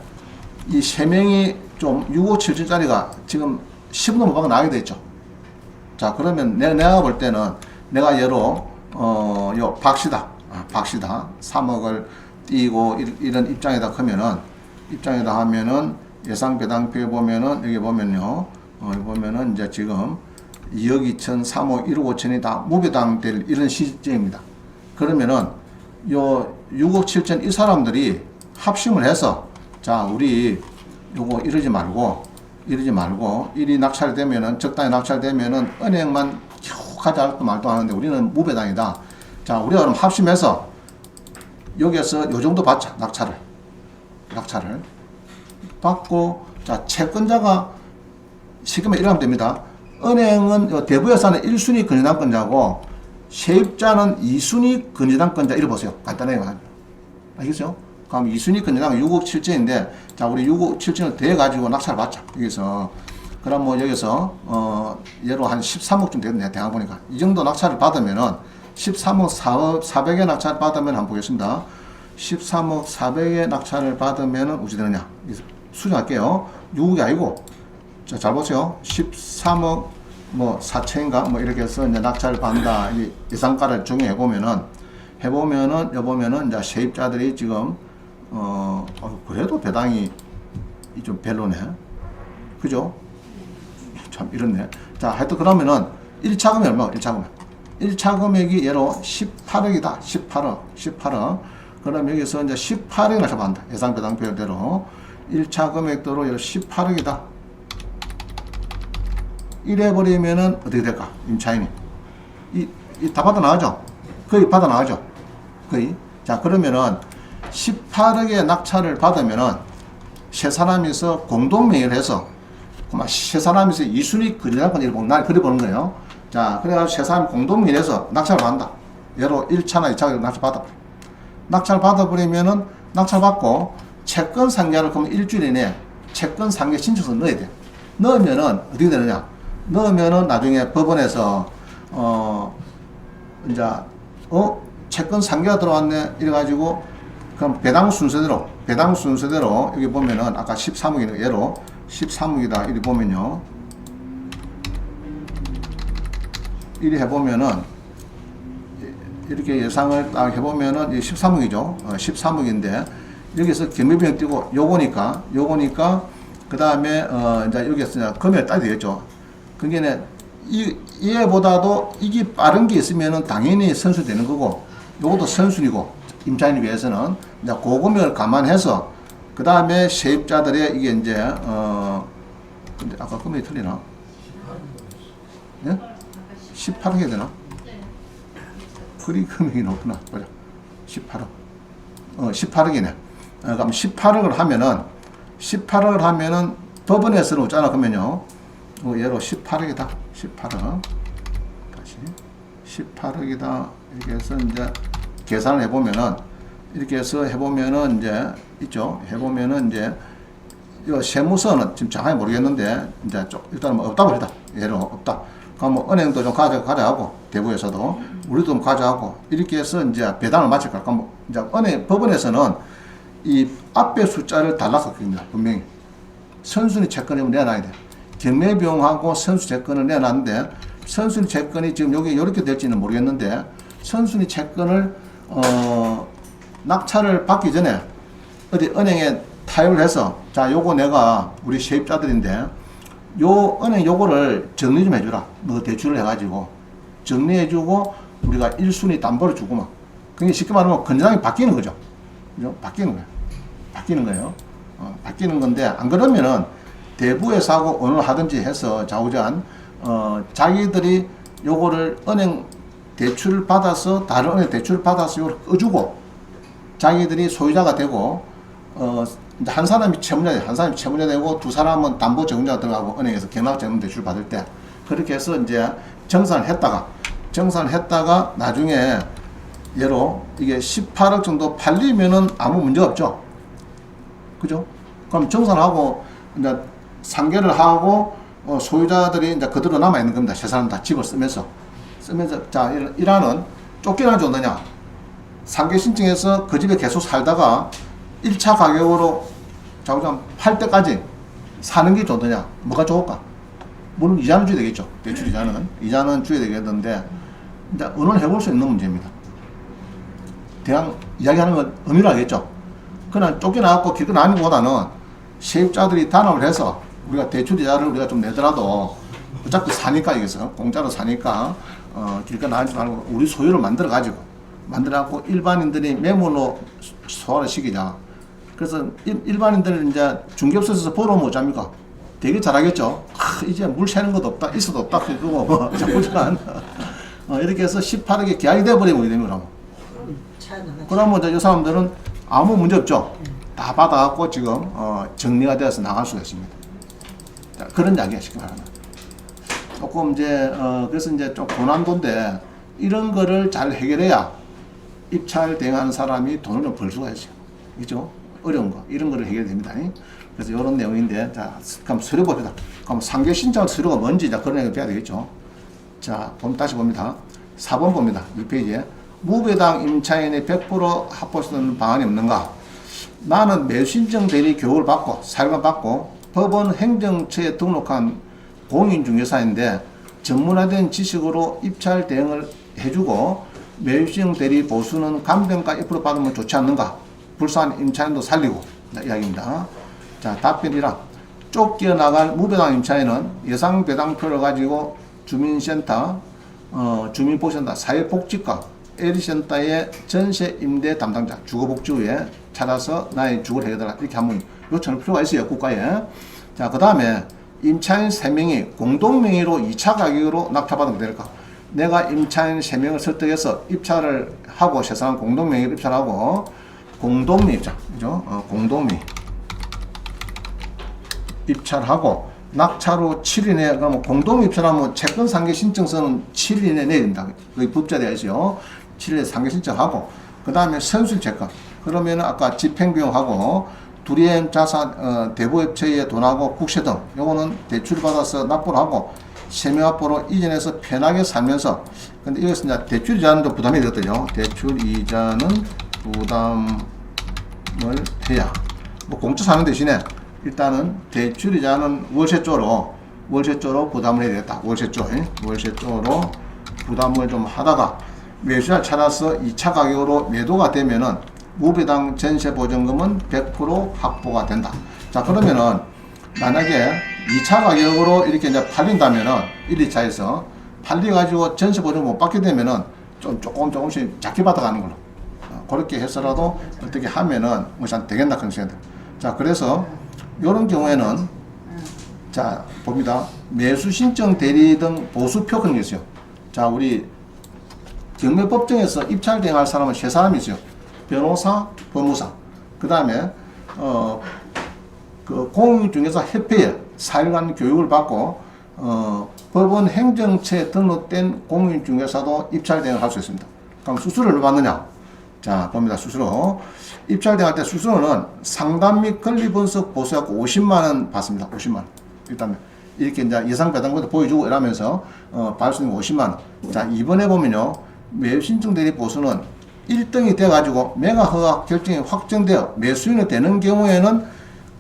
[SPEAKER 1] 이 세 명이 좀 6, 5, 7천짜리가 지금 10분 넘어가고 나가게 됐죠. 자 그러면 내가 볼 때는 내가 예로 요 박시다 3억을 띄고 이런 입장에다 하면은 예상 배당표에 보면은 여기 보면요 여기 보면은 이제 지금 2억 2천 3억 1억 5천이 다 무배당될 이런 시점입니다. 그러면은 요 6억 7천 이 사람들이 합심을 해서 자 우리 요거 이러지 말고 일이 낙찰되면은 적당히 낙찰되면은 은행만 겨우 가자 말도 하는데 우리는 무배당이다. 자 우리가 그럼 합심해서 여기에서 요 정도 받자. 낙찰을 받고 자 채권자가 시금에 이러면 됩니다. 은행은 대부예산은 1순위 건전당권자고 세입자는 2순위 건전당권자 이래 보세요. 간단하게 알겠죠? 그럼 2순위 건전당은 6억 7천인데 자 우리 6억 7천을 대 가지고 낙찰을 받자. 여기서 그럼 뭐 여기서 예로 한 13억쯤 되겠네. 대강 보니까 이 정도 낙찰을 받으면은 13억 400의 낙찰을 받으면 한번 보겠습니다. 13억 400의 낙찰을 받으면은 어찌 되느냐? 수정할게요. 6억이 아니고 자, 잘 보세요. 13억 뭐 4천인가 뭐 이렇게 해서 이제 낙찰을 받는다. 이 예상가를 정해 보면은 여보면은 이제 세입자들이 지금 그래도 배당이 좀 별로네. 그죠? 참 이렇네. 자, 하여튼 그러면은 1차 금액 얼마? 1차 금액이 예로 18억이다. 18억. 그럼 여기서 이제 18억을 낙찰받는다. 예상 배당표대로 1차 금액도로 18억이다. 이래버리면은 어떻게 될까? 임차인이 다 받아 나가죠? 거의 받아 나가죠? 거의. 자, 그러면은 18억의 낙찰을 받으면은 세 사람이서 공동명의를 해서 세 사람이서 2순위 건전당권 그래 보는 거예요. 자, 그래가지고 세 사람이 공동명의를 해서 낙찰을 받는다. 예로 1차나 2차 낙찰 받아. 낙찰 받아버리면은 낙찰 받고 채권 상계를 그러면 일주일 이내에 채권 상계 신청서 넣어야 돼. 넣으면은 어떻게 되느냐? 넣으면은 나중에 법원에서 이제 채권 상계가 들어왔네 이래가지고 그럼 배당 순서대로 여기 보면은 아까 13억이네 예로 13억이다 이리 보면요 이리 해보면은 이렇게 예상을 딱 해보면은 13억이죠. 13억인데 여기서 경매비용 띄고 요거니까 그 다음에 이제 여기서 금액 따야 되겠죠. 그게 얘보다도 이게 빠른 게 있으면은 당연히 선수되는 거고 요것도 선순위고 임차인에 비해서는 이제 고금액을 감안해서 그 다음에 세입자들의 이게 이제 근데 아까 금액이 틀리나? 예? 18억 해야 되나? 그리 금액이 높구나. 보자. 18억. 18억이네. 그럼 18억을 하면은 법원에서는 어쩌나 그러면요. 예로 18억이다. 18억. 다시. 18억이다. 이렇게 해서 이제 계산을 해보면은 이렇게 해서 해보면은 이제 있죠. 해보면은 이제 이 세무서는 지금 정확히 모르겠는데 이제 일단 뭐 없다고 합니다. 예로 없다. 그럼 뭐 은행도 좀 가져가고 대부에서도 우리도 좀 가져가고 이렇게 해서 이제 배당을 맞출 거야. 그럼 뭐 이제 법원에서는 이 앞에 숫자를 달라서 그립니다. 분명히 선순위 채권을 내놔야 돼. 경매 비용하고 선순위 채권을 내놨는데 선순위 채권이 지금 여기 이렇게 될지는 모르겠는데 선순위 채권을 낙찰을 받기 전에 어디 은행에 타협을 해서 자 요거 내가 우리 세입자들인데 요 은행 요거를 정리 좀 해주라. 너 대출을 해가지고 정리해주고 우리가 1순위 담보를 주고만 그게 쉽게 말하면 건전하게 바뀌는 거죠. 그죠? 바뀌는 거예요. 바뀌는 거예요. 바뀌는 건데, 안 그러면은 대부에서 하고 어느 하든지 해서 좌우전, 자기들이 요거를 은행 대출을 받아서, 다른 은행 대출을 받아서 요걸 꺼주고, 자기들이 소유자가 되고, 한 사람이 채무자, 한 사람이 채무자 되고, 두 사람은 담보 제공자가 들어가고, 은행에서 경락 제공 대출 받을 때, 그렇게 해서 이제 정산을 했다가, 나중에, 예로, 이게 18억 정도 팔리면은 아무 문제가 없죠. 그죠? 그럼 정산하고, 이제 상계를 하고, 소유자들이 이제 그대로 남아있는 겁니다. 세 사람 다 집을 쓰면서. 자, 일하는 쫓겨나 줬느냐? 상계 신청해서 그 집에 계속 살다가 1차 가격으로 자꾸장 팔 때까지 사는 게 좋느냐? 뭐가 좋을까? 물론 이자는 줘야 되겠죠. 대출 이자는 줘야 되겠는데, 이제 의논을 해볼 수 있는 문제입니다. 대강 이야기하는 건 의미를 알겠죠. 그냥 쫓겨나갖고 길거 나는 것보다는 세입자들이 단합을 해서 우리가 대출 이자를 우리가 좀 내더라도 어차피 사니까 여기서 공짜로 사니까 길거 나지 말고 우리 소유를 만들어갖고 일반인들이 매물로 소화를 시키자. 그래서 일반인들은 이제 중개업소에서 보러 오면 어쩝니까? 되게 잘하겠죠. 이제 물 새는 것도 없다, 있어도 없다, 그거 뭐 자꾸지만 이렇게 해서 18억에 계약이 돼버리면 됩니다. 그러면 이제 이 사람들은 아무 문제 없죠. 다 받아갖고 지금 정리가 되어서 나갈 수가 있습니다. 자, 그런 이야기가 쉽게 말하면. 조금 이제 그래서 이제 좀 고난도인데 이런 거를 잘 해결해야 입찰 대행하는 사람이 돈을 좀 벌 수가 있어요. 그죠? 어려운 거 이런 거를 해결됩니다. 그래서 이런 내용인데, 자, 그럼 서류 봅니다. 그럼 상계 신청 서류가 뭔지 자 그런 얘기를 해야 되겠죠. 자, 다시 봅니다. 4번 봅니다. 2페이지에. 무배당 임차인의 100% 합볼 수 있는 방안이 없는가? 나는 매수신청 대리 교육을 받고 사료를 받고 법원 행정처에 등록한 공인중개사인데 전문화된 지식으로 입찰 대응을 해주고 매수신청 대리 보수는 감정가 1% 받으면 좋지 않는가? 불쌍한 임차인도 살리고 이야기입니다. 자, 답변이라 쫓겨나갈 무배당 임차인은 예상 배당표를 가지고 주민센터, 주민복지센터, 사회복지과 에리센터의 전세 임대 담당자, 주거복지부에 찾아서 나의 주거를 해달라 이렇게 한번 요청할 필요가 있어요, 국가에. 자, 그 다음에 임차인 3명이 공동명의로 2차 가격으로 납찰받으면 될까? 내가 임차인 3명을 설득해서 입찰을 하고, 세상은 공동명의로 입찰하고, 공동명 입찰, 그죠? 공동명 입찰하고, 낙찰 후 7일 내에, 그러면 공동 입찰하면 채권 상계 신청서는 7일 내에 내야 된다. 거기 법제되어 있어요. 7일에 상계 신청하고, 그 다음에 선수일 채권. 그러면 아까 집행비용하고, 두리엠 자산, 대부업체의 돈하고 국세 등, 요거는 대출 받아서 납부를 하고, 세무합보로 이전해서 편하게 살면서, 근데 이것은 이제 대출 이자는 좀 부담이 되거든요. 대출 이자는 부담을 해야. 뭐 공짜 사는 대신에, 일단은 대출이자는 월세조로 부담을 해야 되겠다. 월세조로 부담을 좀 하다가 매수자 찾아서 2차 가격으로 매도가 되면은 무배당 전세보증금은 100% 확보가 된다. 자, 그러면은 만약에 2차 가격으로 이렇게 이제 팔린다면은 1, 2차에서 팔려가지고 전세보증금 못 받게 되면은 좀 조금씩 작게 받아가는 걸로. 그렇게 해서라도 어떻게 하면은 우선 되겠나 그런 생각이 듭니다. 자, 그래서 이런 경우에는 자 봅니다. 매수신청 대리 등 보수표 그런 게 있어요. 자, 우리 경매법정에서 입찰 대행할 사람은 세 사람이 있어요. 변호사, 법무사. 그 다음에 그 공인중개사 협회에 4일간 교육을 받고 법원 행정처에 등록된 공인중개사도 입찰 대행을 할 수 있습니다. 그럼 수수료를 얼마 받느냐? 자, 봅니다. 수수료. 입찰 대행할 때 수수료는 상담 및 권리 분석 보수하고 50만원 받습니다. 50만원. 일단 이렇게 이제 예상 배당금도 보여주고 이러면서 받을 수 있는 50만원. 자, 이번에 보면요. 매수신청 대리 보수는 1등이 돼가지고 매각 허가 결정이 확정되어 매수인이 되는 경우에는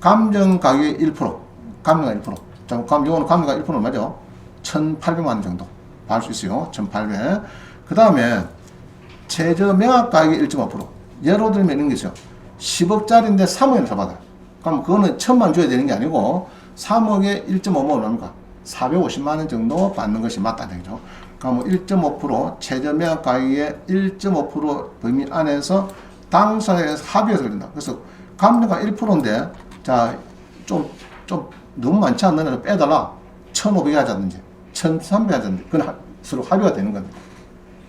[SPEAKER 1] 감정가격의 1%. 감정가격 1%. 자, 그럼 이거는 감정가격 1%는 얼마죠? 1,800만원 정도 받을 수 있어요. 1,800. 그 다음에 최저 매각 가격의 1.5%. 예로 들면 이런 게 있어요. 10억짜리인데 3억을 잡아다. 그럼 그거는 1,000만 줘야 되는 게 아니고 3억에 1.5만 얼마입니까? 450만원 정도 받는 것이 맞다는 얘기죠. 그러면 1.5% 최저 매각 가격의 1.5% 범위 안에서 당사자에서 합의해서 그런다. 그래서 감정가 1%인데 좀 너무 많지 않느냐 빼달라. 1,500 하자든지 1,300 하자든지 그건 서로 합의가 되는 겁니다.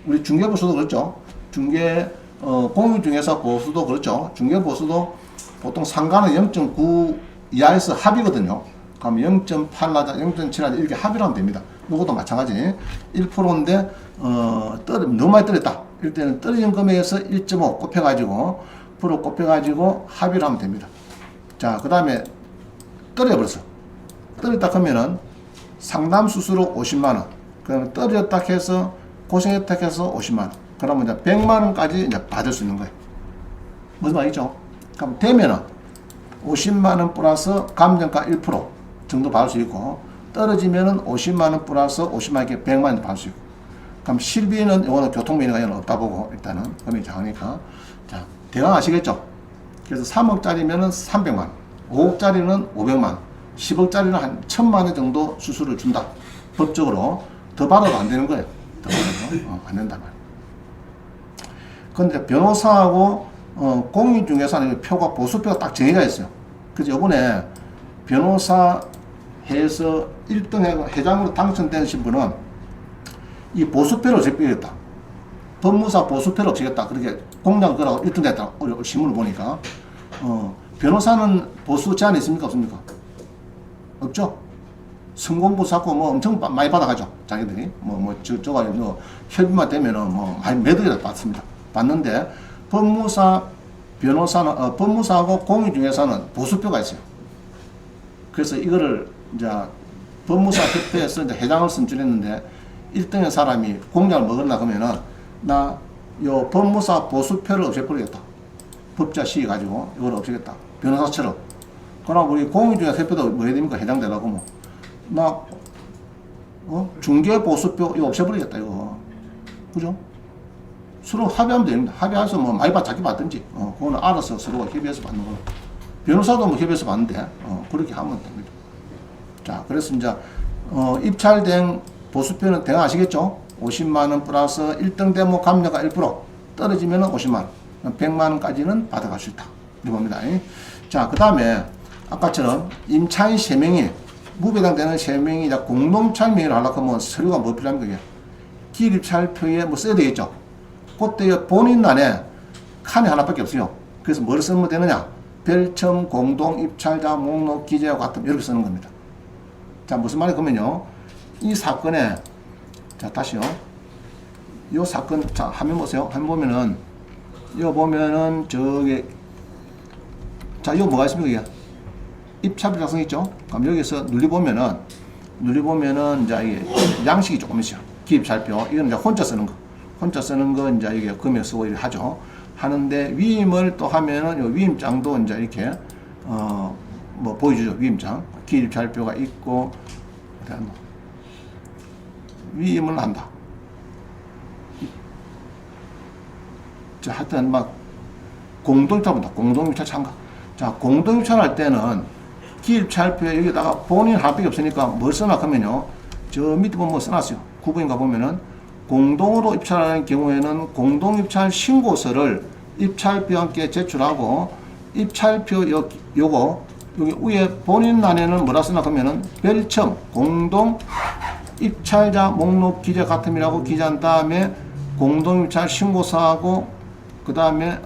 [SPEAKER 1] 우리 중개보수도 그렇죠. 공유 중개사 보수도 그렇죠. 중개보수도 보통 상가는 0.9 이하에서 합의거든요. 그럼 0.8하자 0.7하자 이렇게 합의를 하면 됩니다. 이것도 마찬가지 1%인데 너무 많이 떨어졌다. 이럴 때는 떨어진 금액에서 1.5 곱해가지고 프로 곱해가지고 합의를 하면 됩니다. 자, 그 다음에 떨어져버렸어. 떨어졌다 하면은 상담수수료 50만원. 그러면 떨어졌다 해서 고생했다 해서 50만원. 그러면 이제 100만원까지 이제 받을 수 있는 거예요. 무슨 말이죠? 그럼 되면은 50만원 플러스 감정가 1% 정도 받을 수 있고, 떨어지면은 50만원 플러스 50만원 이렇게 100만원 받을 수 있고, 그럼 실비는 이거는 교통비가 없다 보고 일단은 금액이 작으니까. 자, 대강 아시겠죠? 그래서 3억짜리면은 300만원, 5억짜리는 500만원, 10억짜리는 한 1000만원 정도 수수료를 준다. 법적으로. 더 받아도 안 되는 거예요. 더 받아도 안 된단 말이에요. 근데 변호사하고 공인중개사는 표가 보수표가 딱 정해져 있어요. 그래서 요번에 변호사 해서 1등 회장으로 당선되신 분은 이 보수표를 없애겠다. 법무사 보수표를 없애겠다. 그렇게 공장을 걸어서 1등 됐다. 신문을 보니까. 변호사는 보수 제한이 있습니까? 없습니까? 없죠? 성공보수 갖고 엄청 많이 받아가죠. 자기들이. 저가 협의만 되면은 많이 매덕이라도 받습니다. 받는데, 법무사하고 공인중개사는 보수표가 있어요. 그래서 이거를 이제 법무사 협회에서 이제 회장을 선출했는데 1등의 사람이 공장을 먹으려 그러면은 요 법무사 보수표를 없애버리겠다. 법자 시위 가지고 이걸 없애겠다. 변호사처럼. 그럼 우리 공인중개사 협회도 뭐 해야 됩니까? 해당되라고 중개 보수표 이거 없애버리겠다 이거. 그죠? 서로 합의하면 됩니다. 합의해서 많이 자기 받든지, 그거는 알아서 서로가 협의해서 받는 거고. 변호사도 협의해서 받는데, 그렇게 하면 됩니다. 자, 그래서 이제, 입찰된 보수표는 대강 아시겠죠? 50만원 플러스 1등 대모 감정가 1%, 떨어지면은 50만원, 100만원까지는 받아갈 수 있다. 이겁니다. 자, 그 다음에, 아까처럼 임차인 3명이, 무배당되는 3명이 이제 공동입찰 명의를 하려고 하면 서류가 뭐 필요합니까? 그게? 기입찰표에 써야 되겠죠? 그때 본인란에 칸이 하나밖에 없어요. 그래서 뭘 쓰면 되느냐? 별첨, 공동, 입찰자, 목록, 기재와 같은 이렇게 쓰는 겁니다. 자, 무슨 말이 그러면요. 이 사건에, 자, 다시요. 이 사건, 자, 화면 보세요. 화면 보면은, 이거 보면은, 자, 이거 뭐가 있습니까? 이게? 입찰표 작성 있죠? 그럼 여기서 누리보면은, 이제 이게 양식이 조금 있어요. 기입찰표. 이건 이제 혼자 쓰는 거. 혼자 쓰는 거 이제 이게 금액 쓰고 이렇게 하죠. 하는데 위임을 또 하면은 요 위임장도 이제 이렇게 보여주죠. 위임장. 기입찰표가 있고 위임을 한다. 자, 하여튼 공동입찰입니다. 공동입찰 참가. 자, 공동입찰 할 때는 기입찰표에 여기다가 본인 하나밖에 없으니까 뭘 써놔 하면요. 저 밑에 보면 써놨어요. 9번인가 보면은 공동으로 입찰하는 경우에는 공동입찰 신고서를 입찰표와 함께 제출하고 입찰표 요거 여기 위에 본인란에는 뭐라 쓰나 하면은 별첨 공동 입찰자 목록 기재 같음이라고 기재한 다음에 공동입찰 신고서하고 그 다음에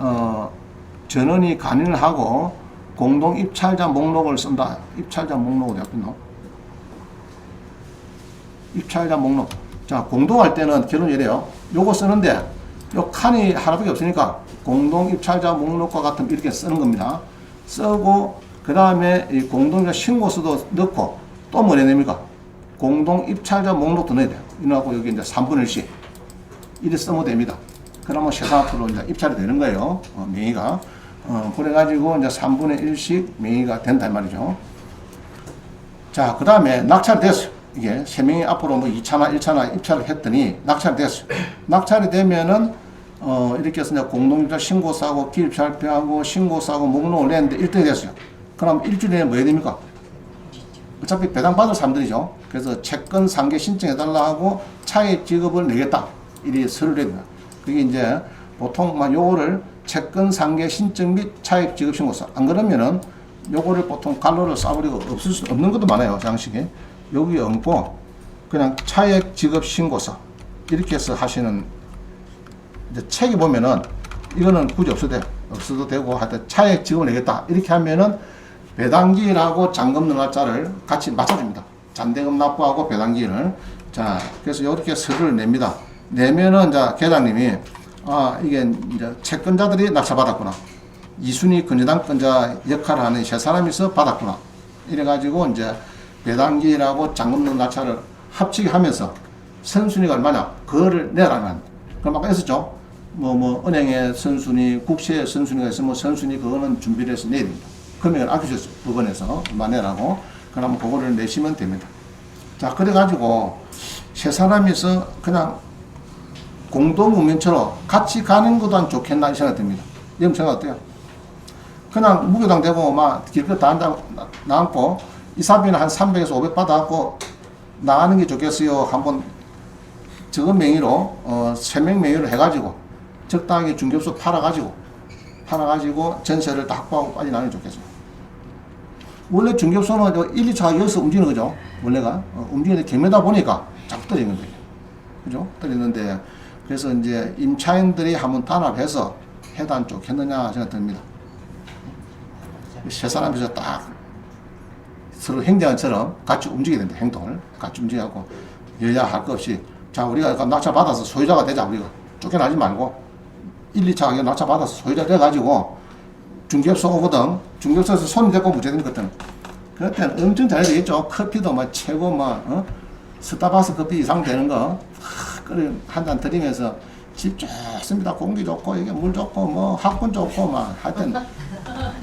[SPEAKER 1] 전원이 간인을 하고 공동입찰자 목록을 쓴다. 입찰자 목록 어디 갔나? 입찰자 목록. 자, 공동할 때는 결론이 이래요. 요거 쓰는데, 요 칸이 하나밖에 없으니까, 공동입찰자 목록과 같은 이렇게 쓰는 겁니다. 쓰고, 그 다음에 이 공동입찰 신고서도 넣고, 또 뭐 해야 됩니까? 공동입찰자 목록도 넣어야 돼요. 이러고 여기 이제 3분의 1씩. 이렇게 쓰면 됩니다. 그러면 세상 앞으로 이제 입찰이 되는 거예요. 명의가. 그래가지고 이제 3분의 1씩 명의가 된다, 이 말이죠. 자, 그 다음에 낙찰이 됐어요. 이게 3명이 앞으로 2차나 1차나 입찰을 했더니 낙찰이 됐어요. 낙찰이 되면은 이렇게 해서 이제 공동입찰 신고서하고 기입찰표하고 신고서하고 목록을 냈는데 1등이 됐어요. 그럼 일주일 내에 뭐 해야 됩니까? 어차피 배당받을 사람들이죠. 그래서 채권 상계 신청해달라 하고 차액 지급을 내겠다. 이리 서류를 냅니다. 그게 이제 보통 요거를 채권 상계 신청 및 차액 지급 신고서. 안 그러면은 요거를 보통 갈로를 싸버리고 없을 수 없는 것도 많아요. 장식에. 여기 얹고 그냥 차액 지급 신고서. 이렇게 해서 하시는 이제 책에 보면은 이거는 굳이 없어도 되고 하여튼 차액 지급을 내겠다. 이렇게 하면은 배당기일하고 잔금 날짜를 같이 맞춰줍니다. 잔대금 납부하고 배당기일을. 자, 그래서 이렇게 서류를 냅니다. 내면은, 자, 계장님이, 이게 이제 채권자들이 낙찰받았구나. 이순위 근저당권자 역할을 하는 세 사람이서 받았구나. 이래가지고 이제 배당기일하고 잔금 날짜를 합치게 하면서 선순위가 얼마냐? 그거를 내라는. 그럼 아까 했었죠? 은행의 선순위, 국세의 선순위가 있으면 선순위 그거는 준비를 해서 내야 됩니다. 금액을 아끼셨죠. 법원에서 마내라고. 그러면 그거를 내시면 됩니다. 자, 그래가지고 세 사람이서 그냥 공동운명처럼 같이 가는 것도 안 좋겠나 이 생각이 듭니다. 여러분 생각 어때요? 그냥 무교당 되고 막 길거리 다 나앉고 이사비는 한 300에서 500 받아갖고 나가는 게 좋겠어요. 한번 적은 명의로 3명 명의로 해가지고 적당하게 중개업소 팔아가지고 전세를 다 확보하고 빨리 나가는 게 좋겠어요. 원래 중개업소는 1, 2차가 여기서 움직이는 거죠. 원래가 움직이는데 경매다 보니까 자꾸 떨어지는 거예요. 그죠? 떨어지는데 그래서 이제 임차인들이 한번 단합해서 해도 좋겠느냐 생각 듭니다. 세 사람이서 딱 서로 행정처럼 같이 움직여야 된다. 행동을 같이 움직여갖고 여야 할 것 없이 자 우리가 낙찰 받아서 소유자가 되자. 우리가 쫓겨나지 말고 1, 2차 낙찰 받아서 소유자 돼가지고 중개업소 오거든. 중개업소에서 손이 잡고 문제되는 것들은 그럴 때는 엄청 잘해야 되겠죠. 커피도 막 최고 스타벅스 커피 이상 되는 거 한 잔 드리면서 집 좋습니다. 공기 좋고 이게 물 좋고 학군 좋고 하여튼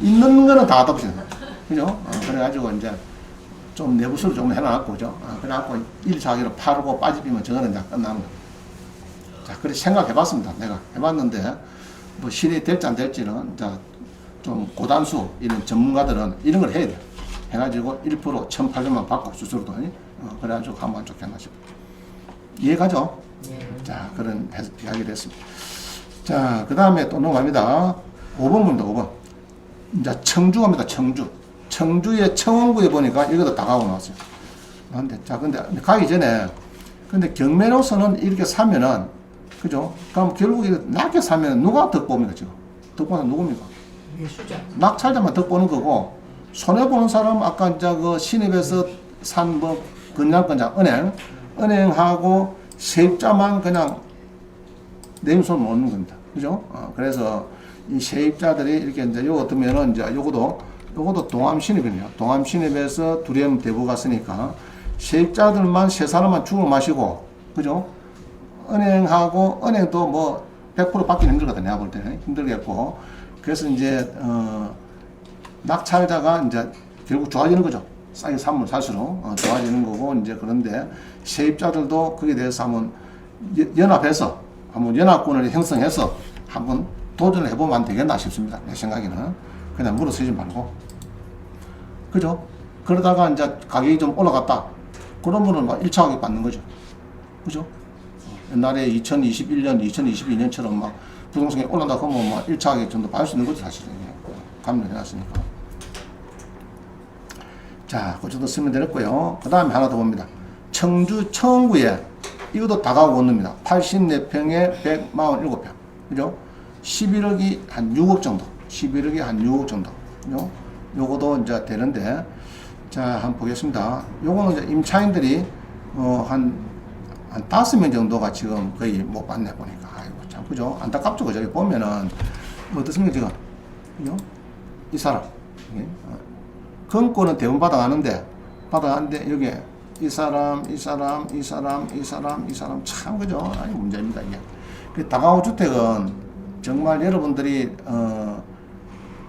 [SPEAKER 1] 있는 거는 다 갖다 붙이는 거죠. 그죠? 그래가지고 이제 좀 내부수를 좀 해놔갖고 그죠? 그래갖고 1, 2차기로 팔고 빠지면 저거는 이제 끝나는 거예요. 자, 그렇게 생각해봤습니다. 내가 해봤는데 실이 될지 안 될지는 좀 고단수 이런 전문가들은 이런 걸 해야 돼. 해가지고 1% 1,800만 받고 수수료도 그래가지고 한번 좋겠나 싶어. 이해가죠? 네. 자, 그런 이야기를 했습니다. 자, 그 다음에 또 넘어갑니다. 5번입니다. 5번. 이제 청주 갑니다. 청주의 청원구에 보니까 이것도 다 가고 나왔어요. 근데 가기 전에 근데 경매로서는 이렇게 사면은 그죠? 그럼 결국 이거 낮게 사면 누가 득 봅니까 지금? 득 보는 누굽니까? 낙찰자만 득 보는 거고 손해 보는 사람 아까 이제 그 신입에서 산 건양권자 은행하고 세입자만 그냥 내임손 놓는 겁니다. 그죠? 그래서 이 세입자들이 이렇게 이제 요거 뜨면은 이제 요것도 동암신입이네요. 동암신입에서 두렴 대부 갔으니까 세입자들만 세 사람만 죽을 마시고 그죠? 은행도 100% 받기는 힘들거든요. 내가 볼 때는 힘들겠고 그래서 이제 낙찰자가 이제 결국 좋아지는 거죠. 싸게 산물 살수록 좋아지는 거고 이제 그런데 세입자들도 거기에 대해서 한번 연합해서 한번 연합군을 형성해서 한번 도전을 해보면 안 되겠나 싶습니다. 내 생각에는 그냥 물어서지 말고 그죠? 그러다가 이제 가격이 좀 올라갔다. 그러면은 1차 가격 받는 거죠. 그죠? 옛날에 2021년, 2022년처럼 부동산이 올라간다 그러면 1차 가격 정도 받을 수 있는 거죠, 사실은. 감면해놨으니까. 자, 그 정도 쓰면 되겠고요. 그 다음에 하나 더 봅니다. 청주 청원구에 이것도 다가구 원룸입니다. 84평에 147평. 그죠? 11억이 한 6억 정도. 11억이 한 6억 정도. 그죠? 요거도 이제 되는데, 자, 한번 보겠습니다. 요거는 이제 임차인들이, 한 5명 정도가 지금 거의 못 받네, 보니까. 아이고, 참, 그죠? 안타깝죠, 그죠? 여기 보면은, 어떻습니까, 지금? 그죠? 이 사람. 건권은 대부분 받아가는데, 여기, 이 사람, 참, 그죠? 아니, 문제입니다, 이게. 그 다가구 주택은 정말 여러분들이,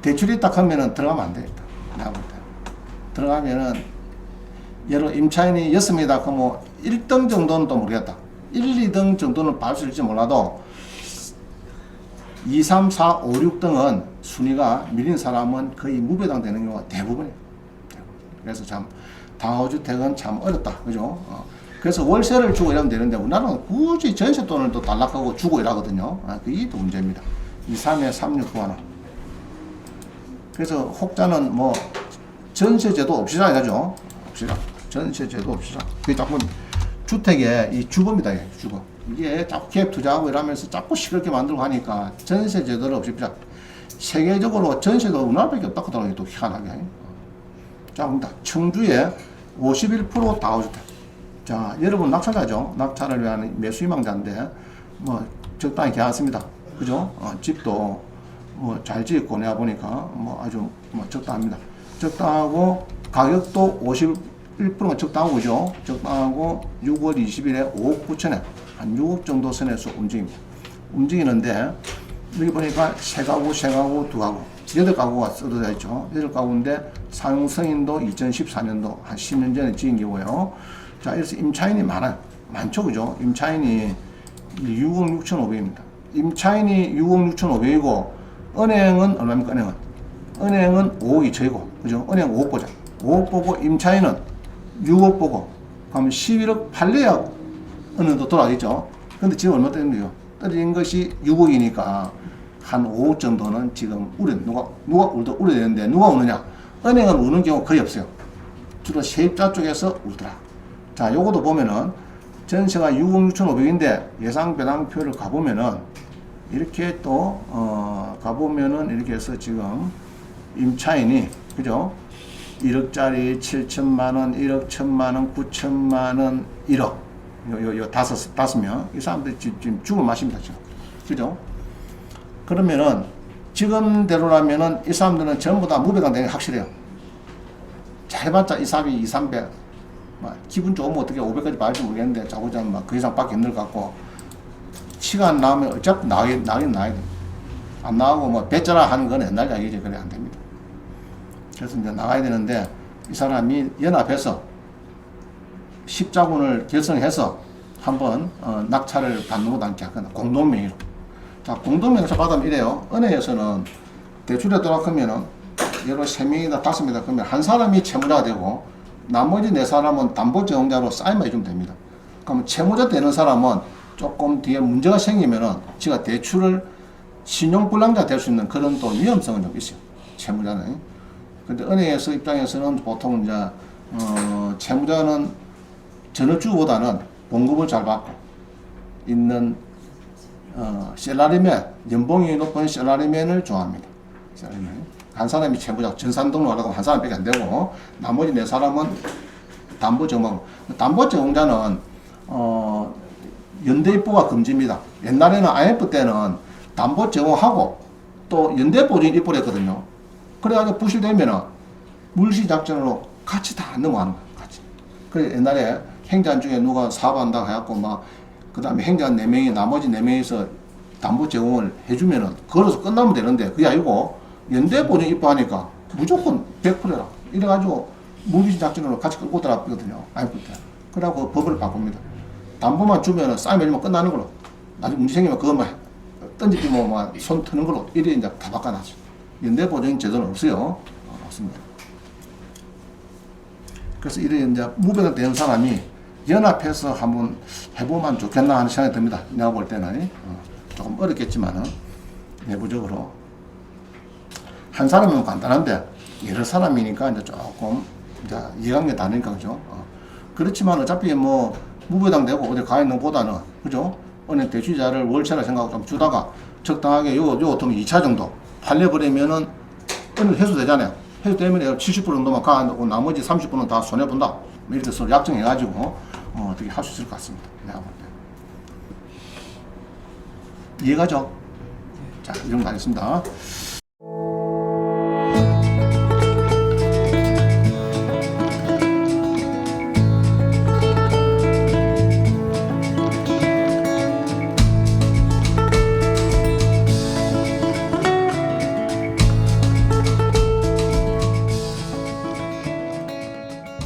[SPEAKER 1] 대출이 딱 하면은 들어가면 안 되겠다. 내가 볼 때. 들어가면은, 예를 임차인이 6명이다 그러면 1등 정도는 또 모르겠다. 1, 2등 정도는 받을 수 있을지 몰라도, 2, 3, 4, 5, 6등은 순위가 밀린 사람은 거의 무배당 되는 경우가 대부분이에요. 그래서 참, 다주택은 참 어렵다. 그죠? 그래서 월세를 주고 이러면 되는데 우리나라는 굳이 전세 돈을 또 달라고 주고 이러거든요. 그게 또 문제입니다. 23에 3691. 그래서 혹자는 뭐 전세제도 없이라 이거죠. 없이라. 전세제도 없이라. 그게 자꾸 주택의 이 주거입니다. 주거. 이게 자꾸 기획 투자하고 이러면서 자꾸 시끄럽게 만들고 하니까 전세제도를 없이 필요. 세계적으로 전세도 우리나라밖에 없다고 하더라고요. 또 희한하게. 자, 봅니다. 청주에 51% 다주택. 자, 여러분 낙찰자죠. 낙찰을 위한 매수 희망자인데 뭐 적당히 계약했습니다. 그죠? 집도 뭐 잘 지었고 내가 보니까 뭐 아주 뭐 적당합니다. 적당하고 가격도 51%가 적당하고 그죠? 적당하고 6월 20일에 5억 9천에 한 6억 정도 선에서 움직입니다. 움직이는데 여기 보니까 세 가구, 두 가구, 8가구가 써져 있죠. 8가구인데 사용 승인도 2014년도 한 10년 전에 지은 거고요. 자, 이래서 임차인이 많아요. 많죠, 그죠? 임차인이 6억 6,500입니다. 임차인이 6억 6,500이고, 은행은 얼마입니까, 은행은? 은행은 5억 2천이고, 그죠? 은행 5억 보자. 5억 보고, 임차인은 6억 보고, 그러면 11억 팔려야 은행도 돌아가겠죠? 근데 지금 얼마 떨어진 떨어진 것이 6억이니까, 한 5억 정도는 지금 누가 우려되는데, 누가 우느냐? 은행은 우는 경우 거의 없어요. 주로 세입자 쪽에서 울더라. 자, 요것도 보면은 전세가 6억 6,500인데 예상 배당표를 가보면은 이렇게 또 가보면은 이렇게 해서 지금 임차인이 그죠? 1억짜리 7천만원, 1억 1천만원, 9천만원, 1억 요 다섯 명 이 사람들이 지금 죽을 맛입니다 지금. 그죠? 그러면은 지금대로라면은 이 사람들은 전부 다 무배당 되는 게 확실해요. 잘해봤자 2, 3, 2, 300 기분 좋으면 어떻게 500까지 받을지 모르겠는데 자고자면 막 그 이상 밖에 없는 것 같고 시간 나오면 어차피 나가긴 나야 돼. 안 나가고 뭐 배짜라 하는 건 옛날 이야기지. 그래 안 됩니다. 그래서 이제 나가야 되는데 이 사람이 연합해서 십자군을 결성해서 한번 낙찰을 받는 것도 않지 않거나 공동명의로. 자, 공동명의서 받으면 이래요. 은행에서는 대출에 돌아가면은 여러 3명이나 5명이나 그러면 한 사람이 채무자가 되고 나머지 4사람은 담보제공자로 사인만 해주면 됩니다. 그러면 채무자 되는 사람은 조금 뒤에 문제가 생기면은 지가 대출을 신용불량자 될 수 있는 그런 또 위험성은 좀 있어요. 채무자는. 근데 은행에서 입장에서는 보통 이제 채무자는 전업주보다는 봉급을 잘 받고 있는 셀러리맨, 연봉이 높은 셀러리맨을 좋아합니다. 셀러리맨. 한 사람이 채무자, 전산 등록하려고 한 사람밖에 안 되고, 나머지 4사람은 담보제공자고, 담보제공자는, 연대입보가 금지입니다. 옛날에는 IMF 때는 담보제공하고 또 연대보증 입보를 했거든요. 그래가지고 부실되면은 물시작전으로 같이 다 넘어가는 거예요. 같이. 그래 옛날에 행자 중에 누가 사업한다고 해갖고 그 다음에 행자 4명이 나머지 4명이서 담보제공을 해주면은 걸어서 끝나면 되는데 그게 아니고 연대보증 입보하니까 무조건 100%라. 이래가지고 무기작전으로 같이 끌고 들어갔거든요. IMF 때. 그래갖고 법을 바꿉니다. 담보만 주면은 싸이 매주면 끝나는 걸로. 나중에 문제 생기면 그것만 던지면 손 트는 걸로. 이래 이제 다 바꿔놨죠. 연대보증 제도는 없어요. 없습니다. 그래서 이래 이제 무배당 되는 사람이 연합해서 한번 해보면 좋겠나 하는 생각이 듭니다. 내가 볼 때는. 조금 어렵겠지만은 내부적으로. 한 사람이면 간단한데 여러 사람이니까 이제 조금 이제 이해관계 다르니까 그죠. 그렇지만 어차피 뭐 무배당 되고 어디 가 있는 것보다는 그죠. 은행 대출자를 월세라 생각하고 좀 주다가 적당하게 요 같으면 2차 정도 팔려버리면은 은행 회수되잖아요. 회수되면 70% 정도만 가고 나머지 30%는 다 손해본다. 이렇게 서로 약정해가지고 어떻게 할 수 있을 것 같습니다. 내가 볼 때. 이해가죠? 자, 이 정도 하겠습니다.